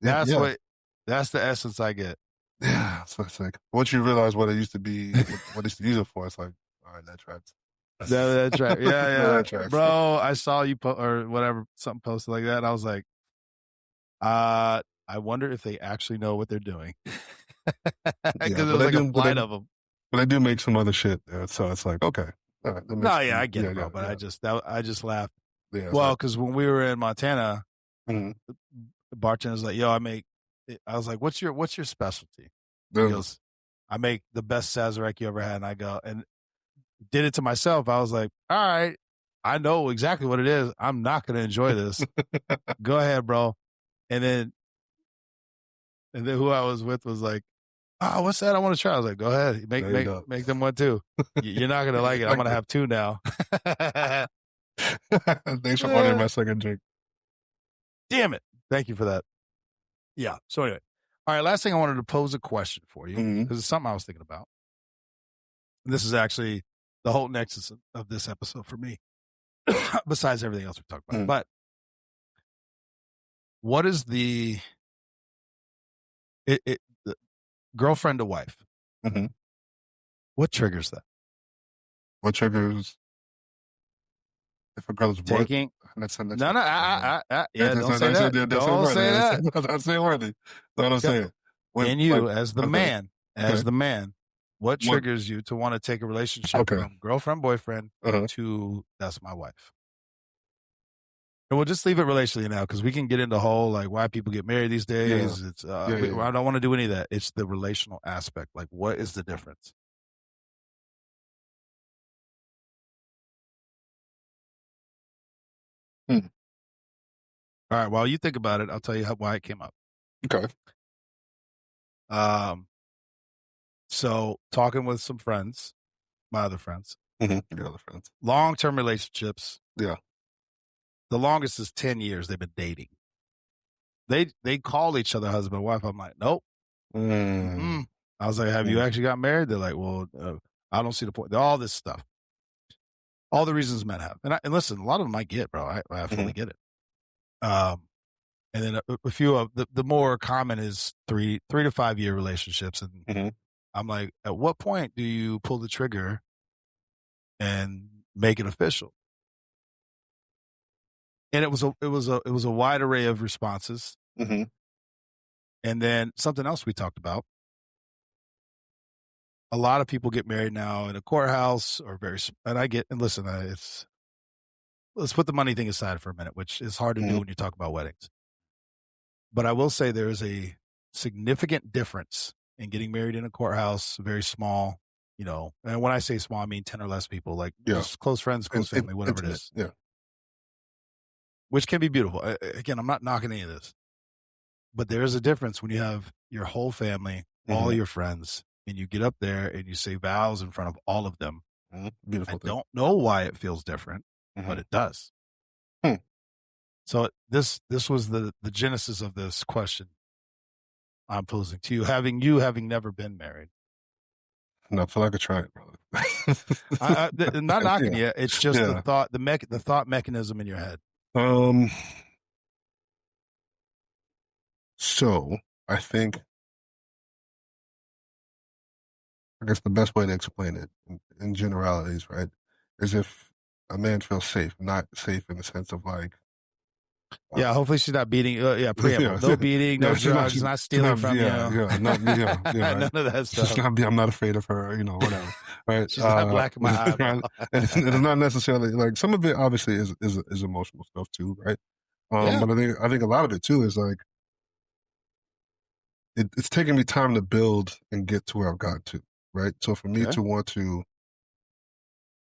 That's the essence I get. Yeah. So it's like, once you realize what it used to be, what they used to use it for, it's like, all right, that tracks. That tracks. Yeah. That tracks. Bro, I saw you or whatever, something posted like that. And I was like, I wonder if they actually know what they're doing. Because it was like a flight of them. But I do make some other shit there, so it's like, okay. All right, I get it, bro. But I just laughed. Yeah, because when we were in Montana, the bartender's like, "Yo, I was like, "What's your specialty?" He goes, "I make the best Sazerac you ever had." And I go and did it to myself. I was like, "All right, I know exactly what it is. I'm not going to enjoy this. Go ahead, bro." And then who I was with was like, "Oh, what's that? I want to try." I was like, "Go ahead, make them one too. You're not gonna like it. I'm gonna have two now." Thanks for ordering my second drink. Damn it! Thank you for that. Yeah. So anyway, all right. Last thing, I wanted to pose a question for you because it's something I was thinking about. And this is actually the whole nexus of this episode for me, besides everything else we talked about. But what is the girlfriend to wife? What triggers that? What triggers if a girl is taking? Don't say that. Don't say that. That's not worthy. That's what I'm saying. And you, as the man, what triggers you to want to take a relationship from girlfriend, boyfriend to that's my wife? And we'll just leave it relationally now because we can get into whole like why people get married these days. It's I don't want to do any of that. It's the relational aspect. Like, what is the difference? All right. While you think about it, I'll tell you why it came up. Okay. So talking with some friends, my other friends, your other friends, long-term relationships. Yeah. The longest is 10 years they've been dating. They call each other husband and wife. I'm like, nope. I was like, have you actually got married? They're like, well, I don't see the point. All this stuff. All the reasons men have. And listen, a lot of them I get, bro. I fully get it. And then a few of the more common is 3 to 5 year relationships. And I'm like, at what point do you pull the trigger and make it official? And it was a wide array of responses. And then something else we talked about. A lot of people get married now in a courthouse or and listen, let's put the money thing aside for a minute, which is hard to do when you talk about weddings. But I will say there is a significant difference and getting married in a courthouse, very small, and when I say small, I mean 10 or less people, like just close friends, close family, whatever it is. Yeah. Which can be beautiful. Again, I'm not knocking any of this, but there is a difference when you have your whole family, all your friends, and you get up there and you say vows in front of all of them. Beautiful I thing. don't know why it feels different, but it does. So this was the genesis of this question I'm posing to you, having never been married. No, I feel like I try it, brother. I'm not knocking you. It's just the thought, the thought mechanism in your head. So I think, I guess the best way to explain it in generalities, right, is if a man feels safe, not safe in the sense of like, yeah, hopefully she's not beating. Preamble. No beating, no drugs, not stealing from you. None of that stuff. I'm not afraid of her, whatever. Right? She's not black in my eye. Right? And it's not necessarily like, some of it obviously is emotional stuff too, right? But I think a lot of it too is like, it's taking me time to build and get to where I've got to, right? So for me to want to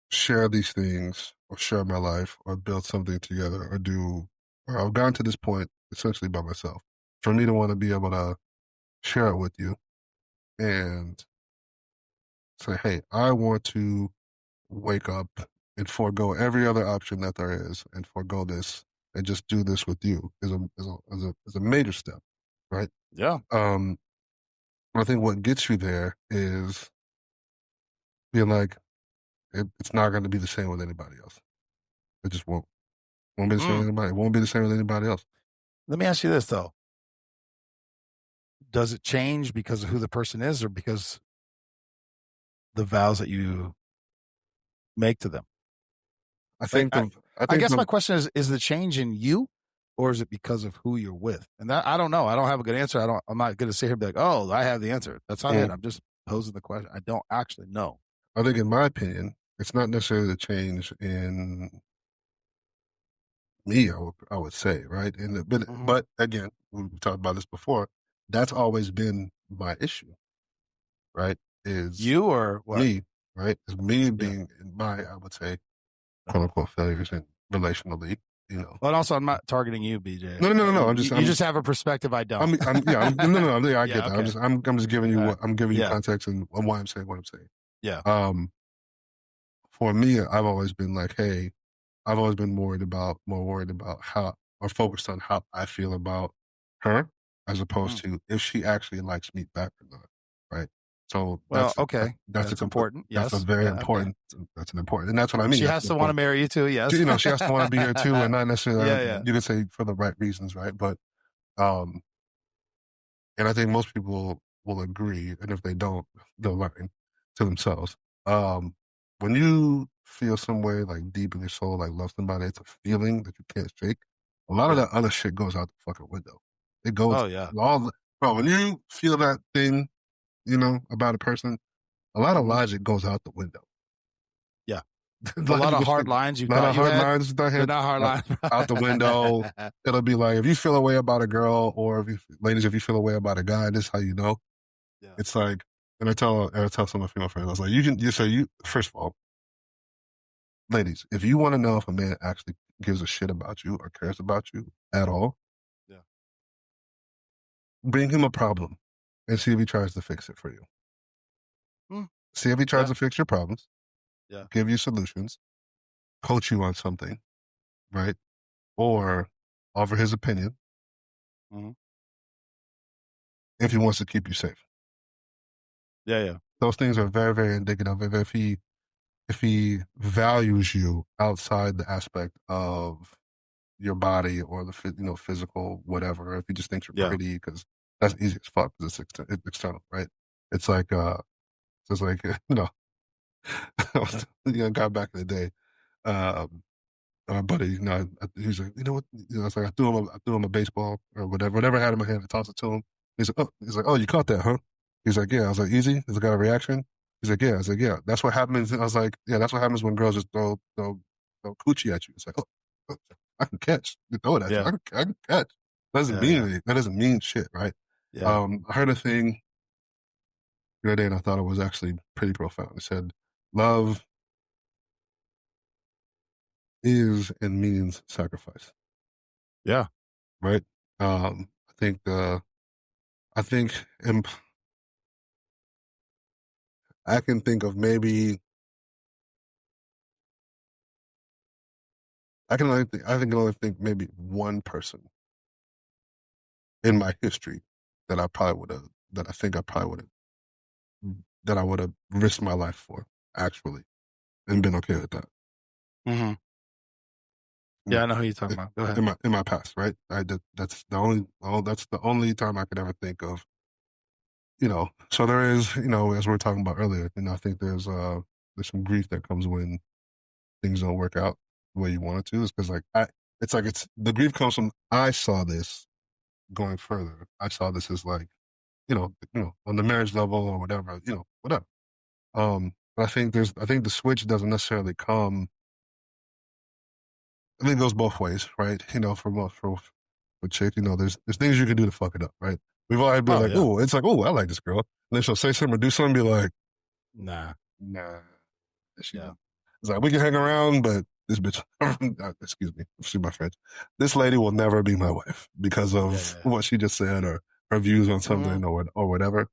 share these things or share my life or build something together or I've gotten to this point essentially by myself. For me to want to be able to share it with you and say, hey, I want to wake up and forego every other option that there is and forego this and just do this with you is a major step, right? Yeah. I think what gets you there is being like, it's not going to be the same with anybody else. It just won't. Won't be the same with anybody. It won't be the same with anybody else. Let me ask you this though: does it change because of who the person is, or because the vows that you make to them? I guess my question is the change in you, or is it because of who you're with? And that, I don't know. I don't have a good answer. I'm not going to sit here and be like, oh, I have the answer. That's not it. I'm just posing the question. I don't actually know. I think, in my opinion, it's not necessarily the change in me, I would say, right? But again, we talked about this before. That's always been my issue, right? Is you or what? Me, right? Is me being in my, I would say, quote unquote failures in relationally, But also, I'm not targeting you, BJ. No. I'm just have a perspective I don't. I get that. Okay. I'm just giving you you context and why I'm saying what I'm saying. Yeah. For me, I've always been like, hey, I've always been more worried about how, or focused on how I feel about her, as opposed to if she actually likes me back or not, right? So that's important. That's yes. a very important. Okay. That's an important, and that's what I mean. She has to want to marry you too. Yes. She has to want to be here too, and not necessarily. You could say for the right reasons, right? But, and I think most people will agree, and if they don't, they'll learn to themselves. When you feel some way, like deep in your soul, like love somebody, it's a feeling that you can't shake. A lot of that other shit goes out the fucking window. It goes. Bro, when you feel that thing, about a person, a lot of logic goes out the window. Yeah. A lot of hard lines you thought you had. They're not hard lines. Out the window. It'll be like, if you feel a way about a girl, or if you feel a way about a guy, this is how you know. Yeah. It's like, and I tell some of my female friends, I was like, first of all, ladies, if you want to know if a man actually gives a shit about you or cares about you at all, bring him a problem and see if he tries to fix it for you. See if he tries to fix your problems. Give you solutions, coach you on something, right? Or offer his opinion if he wants to keep you safe. Yeah. Those things are very, very indicative of if he values you outside the aspect of your body or the physical whatever. If he just thinks you're pretty, because that's easy as fuck because it's external, right? It's like got back in the day. My buddy, he's like, what? It's like I threw him a baseball or whatever I had in my hand. I tossed it to him. He's like, oh, you caught that, huh? He's like, yeah. I was like, easy. He's like, got a reaction. He's like, yeah. I was like, yeah. That's what happens. I was like, yeah. That's what happens when girls just throw coochie at you. It's like, oh, I can catch. You throw it at you. I can catch. That doesn't mean anything. That doesn't mean shit, right? Yeah. I heard a thing. the other day, and I thought it was actually pretty profound. It said, "Love is and means sacrifice." Yeah. Right. I think I think, and I can think of maybe I can only think maybe one person in my history that I probably would have that I think I probably would have that I would have risked my life for actually and been okay with that. Mm-hmm. In Yeah, my I know who you're talking about. Go ahead. in my past, right? I did. That's the only time I could ever think of. So there is, as we were talking about earlier, I think there's some grief that comes when things don't work out the way you want it to. Is because it's the grief comes from I saw this going further. I saw this as like, on the marriage level or whatever, whatever. But I think the switch doesn't necessarily come. I think it goes both ways, right? For chick, there's things you can do to fuck it up, right? We've all been Oh like, yeah. oh, it's like, oh, I like this girl, and then she'll say something or do something, and be like, Nah. nah, she Yeah. won't. It's like we can hang around, but this bitch, excuse me, excuse my French, this lady will never be my wife because of Yeah. what she just said or her views on Mm-hmm. something or whatever.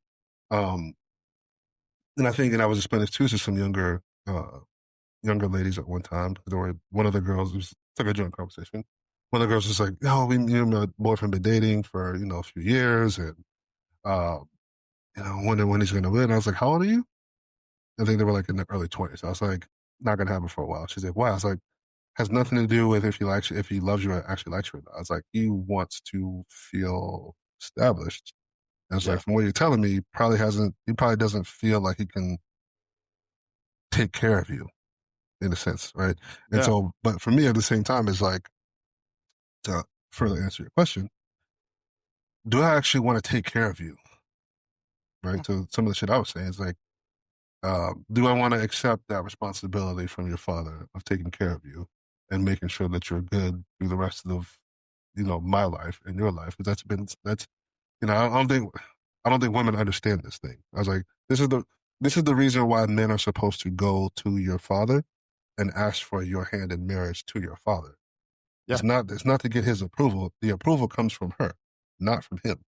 Um, and I was explaining too to some younger ladies at one time. There were one of the girls. It was like a joint conversation. One of the girls was like, "No, me and my boyfriend been dating for a few years, and uh, wondering when he's going to win." I was like, "How old are you?" I think they were like in the early 20s. I was like, "Not going to happen for a while." She's like, "Why?" I was like, "Has nothing to do with if he loves you or actually likes you or not." I was like, "He wants to feel established." And it's like, Yeah. from what you're telling me, he probably doesn't feel like he can take care of you in a sense, right? And Yeah. so, but for me at the same time, it's like, to further answer your question, do I actually want to take care of you? Right. So some of the shit I was saying is like, do I want to accept that responsibility from your father of taking care of you and making sure that you're good through the rest of, my life and your life? Because I don't think women understand this thing. I was like, this is the reason why men are supposed to go to your father and ask for your hand in marriage to your father. Yeah. It's not to get his approval. The approval comes from her, not from him.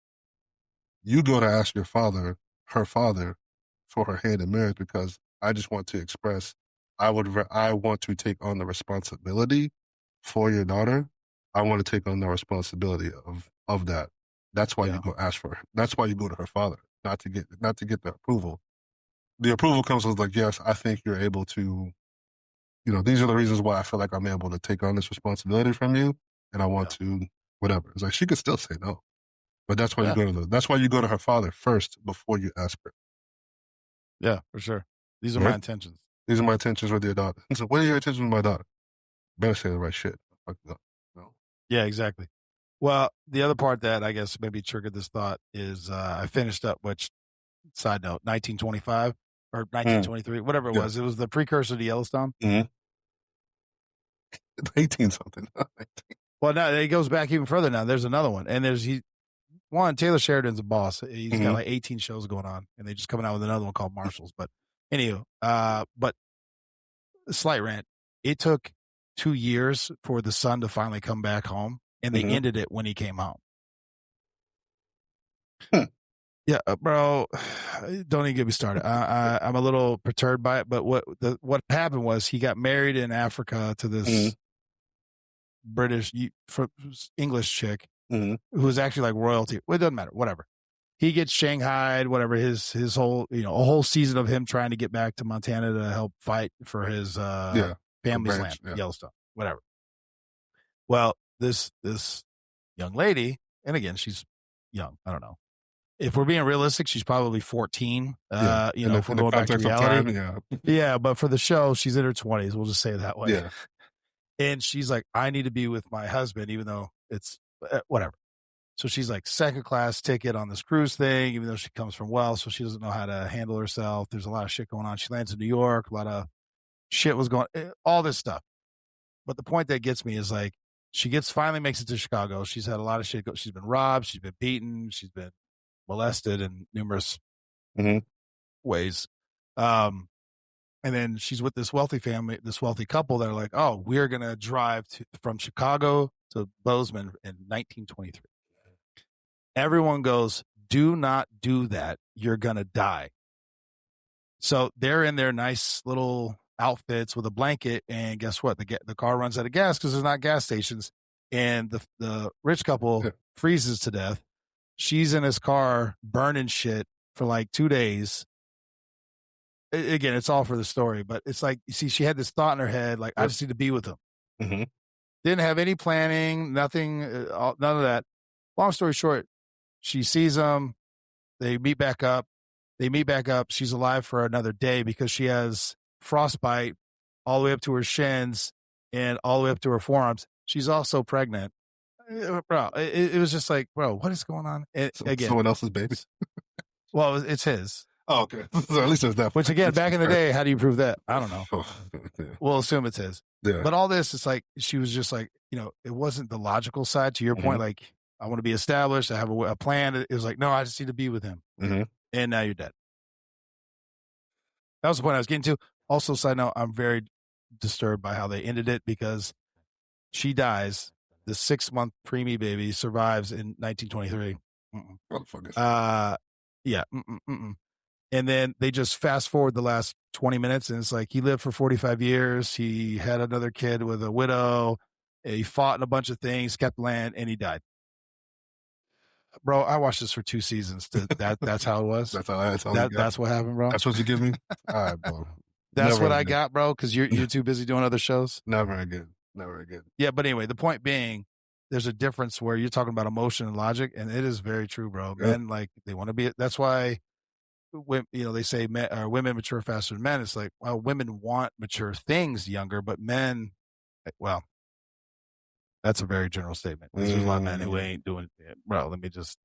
You go to ask her father, for her hand in marriage because I just want to express I want to take on the responsibility for your daughter. I want to take on the responsibility of that. That's why you Yeah. go ask for her. That's why you go to her father, not to get the approval. The approval comes with like, yes, I think you're able to, these are the reasons why I feel like I'm able to take on this responsibility from you, and I want Yeah. to whatever. It's like she could still say no, but Yeah. that's why you go to her father first before you ask her. Yeah. For sure. These are my Right? intentions. These are my intentions with your daughter. So what are your intentions with my daughter? Better say the right shit. Fuck it up. No. Yeah. Exactly. Well, the other part that I guess maybe triggered this thought is I finished up, which side note, 1925 or Mm, 1923, whatever it yeah. was. It was the precursor to Yellowstone. Mm-hmm. 18 something. Well, now it goes back even further now. There's another one. And Taylor Sheridan's a boss. He's got Mm-hmm. like 18 shows going on, and they just coming out with another one called Marshalls. But anywho, but slight rant. It took 2 years for the son to finally come back home, and they Mm-hmm. ended it when he came home. Hmm. Yeah, bro, don't even get me started. I'm a little perturbed by it. But what happened was he got married in Africa to Mm-hmm. this British English chick Mm-hmm. who was actually like royalty. Well, it doesn't matter. Whatever. He gets shanghaied. Whatever. His whole a whole season of him trying to get back to Montana to help fight for his Yeah. The family's land, branch. Yeah. Yellowstone. Whatever. Well, this young lady, and again, she's young. I don't know. If we're being realistic, she's probably 14. Yeah. If we're In the going back to context of reality. time, yeah. Yeah, but for the show, she's in her 20s. We'll just say it that way. Yeah. And she's like, I need to be with my husband, even though it's whatever. So she's like second class ticket on this cruise thing, even though she comes from Wells, so she doesn't know how to handle herself. There's a lot of shit going on. She lands in New York. A lot of shit was going, all this stuff. But the point that gets me is like, she finally makes it to Chicago. She's had a lot of shit. She's been robbed. She's been beaten. She's been molested in numerous Mm-hmm. ways. And then she's with this wealthy family, this wealthy couple that are like, oh, we're going to drive from Chicago to Bozeman in 1923. Everyone goes, do not do that. You're going to die. So they're in their nice little outfits with a blanket. And guess what? The car runs out of gas because there's not gas stations. And the rich couple freezes to death. She's in his car burning shit for like 2 days. Again, it's all for the story, but it's like, you see, she had this thought in her head, like, I just need to be with him. Mm-hmm. Didn't have any planning, nothing, none of that. Long story short, she sees him. They meet back up. She's alive for another day because she has frostbite all the way up to her shins and all the way up to her forearms. She's also pregnant. Bro, it was just like, bro, what is going on? Again, someone else's baby. Well, it's his. Oh, okay. So at least there's that. Which again, back in the day, how do you prove that? I don't know. Yeah. We'll assume it's his. Yeah. But all this, it's like, she was just like, it wasn't the logical side to your point. Like, I want to be established. I have a plan. It was like, no, I just need to be with him. Mm-hmm. And now you're dead. That was the point I was getting to. Also, side note, I'm very disturbed by how they ended it because she dies. The 6-month preemie baby survives in 1923. Yeah. And then they just fast forward the last 20 minutes, and it's like he lived for 45 years. He had another kid with a widow. He fought in a bunch of things, kept land, and he died. Bro, I watched this for 2 seasons. That's how it was. That's what happened, bro. That's what you give me? All right, bro. That's never what I got, bro, because you're too busy doing other shows. Never again. Yeah, but anyway, the point being, there's a difference where you're talking about emotion and logic, and it is very true, bro. Yep. Men, like, they want to be. That's why, they say women mature faster than men. It's like, well, women want mature things younger, but men, well, that's a very general statement. There's a lot of men who ain't doing it. Bro, let me just,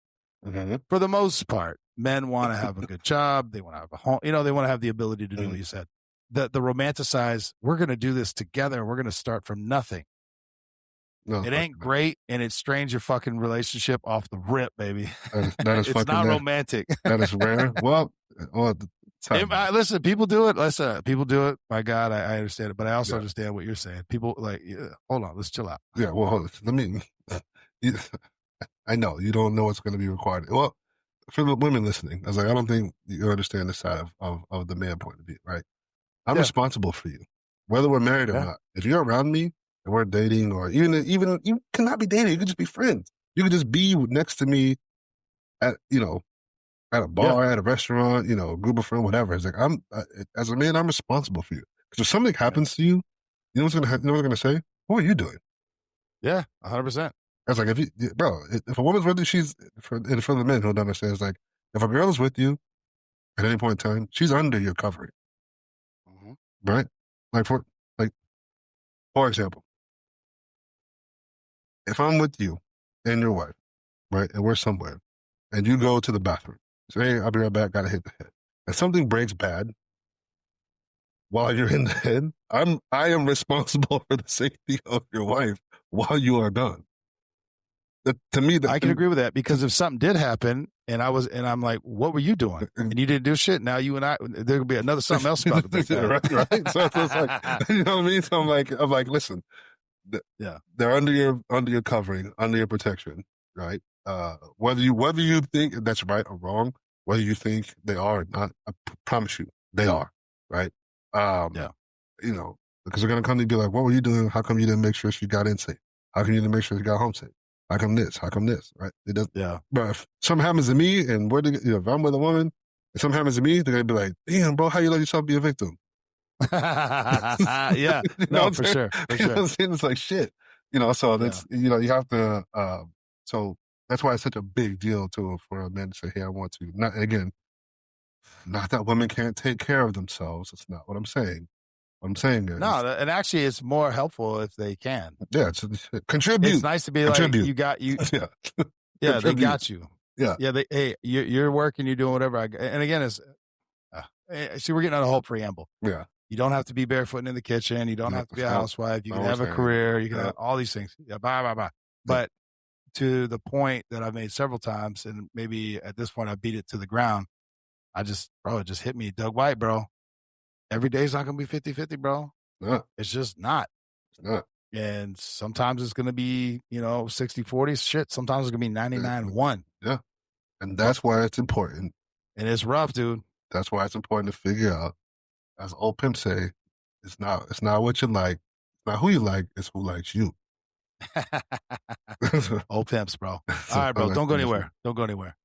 for the most part, men want to have a good job. They want to have a home. They want to have the ability to do what you said. The romanticize, we're going to do this together. We're going to start from nothing. No, it ain't great, and it strains your fucking relationship off the rip, baby. That is it's not romantic. That is rare. Well, listen, people do it. People do it. My God, I understand it, but I also understand what you're saying. People like, hold on, let's chill out. Yeah, well, hold on. Let me. I know you don't know what's going to be required. Well, for the women listening, I was like, I don't think you understand the side of the man point of view, right? I'm responsible for you, whether we're married or not. If you're around me and we're dating, or even you cannot be dating, you could just be friends. You could just be next to me at a bar, at a restaurant, a group of friends, whatever. It's like, as a man, I'm responsible for you. Because if something happens to you, you know what's gonna say? What are you doing? Yeah, 100%. It's like, if a woman's with you, she's for the men who don't understand. It's like, if a girl is with you at any point in time, she's under your covering, right? For example, if I'm with you and your wife, right, and we're somewhere, and you go to the bathroom, say, hey, I'll be right back, gotta hit the head, and something breaks bad while you're in the head, I am responsible for the safety of your wife while you are gone. To me, I can agree with that, because if something did happen and I'm like, what were you doing? And you didn't do shit. Now you and I, there could be another something else about to break down. right. So it's like, you know what I mean? So I'm like, listen, they're under your covering, under your protection, right? Whether you think that's right or wrong, whether you think they are or not, I promise you, they are, right? Because they're gonna come to you and be like, what were you doing? How come you didn't make sure she got in safe? How come you didn't make sure she got home safe? How come this? Right? It doesn't. Yeah. But if something happens to me, and if I'm with a woman, if something happens to me, they're gonna be like, damn, bro, how you let yourself be a victim? Yeah. No, for sure. You know what I'm saying? It's like shit. So that's you have to. So that's why it's such a big deal for a man to say, hey, I want to. Not that women can't take care of themselves. That's not what I'm saying. What I'm saying is, no, and actually, it's more helpful if they can. Yeah, contribute. It's nice to be like, you got you. Yeah, they got you. Yeah, you're working, you're doing whatever. And again, it's we're getting on a whole preamble. Yeah, you don't have to be barefoot in the kitchen. You don't have to be a housewife. You can have a career. You can have all these things. Yeah, blah. But to the point that I've made several times, and maybe at this point I beat it to the ground. bro, it just hit me. Doug White, bro. Every day's not going to be 50-50, bro. No, it's just not. It's not. And sometimes it's going to be, 60-40 shit. Sometimes it's going to be 99-1. Yeah. And that's why it's important. And it's rough, dude. That's why it's important to figure out, as old pimps say, it's not what you like. It's not who you like. It's who likes you. Old pimps, bro. All right, bro. Don't go anywhere. Don't go anywhere.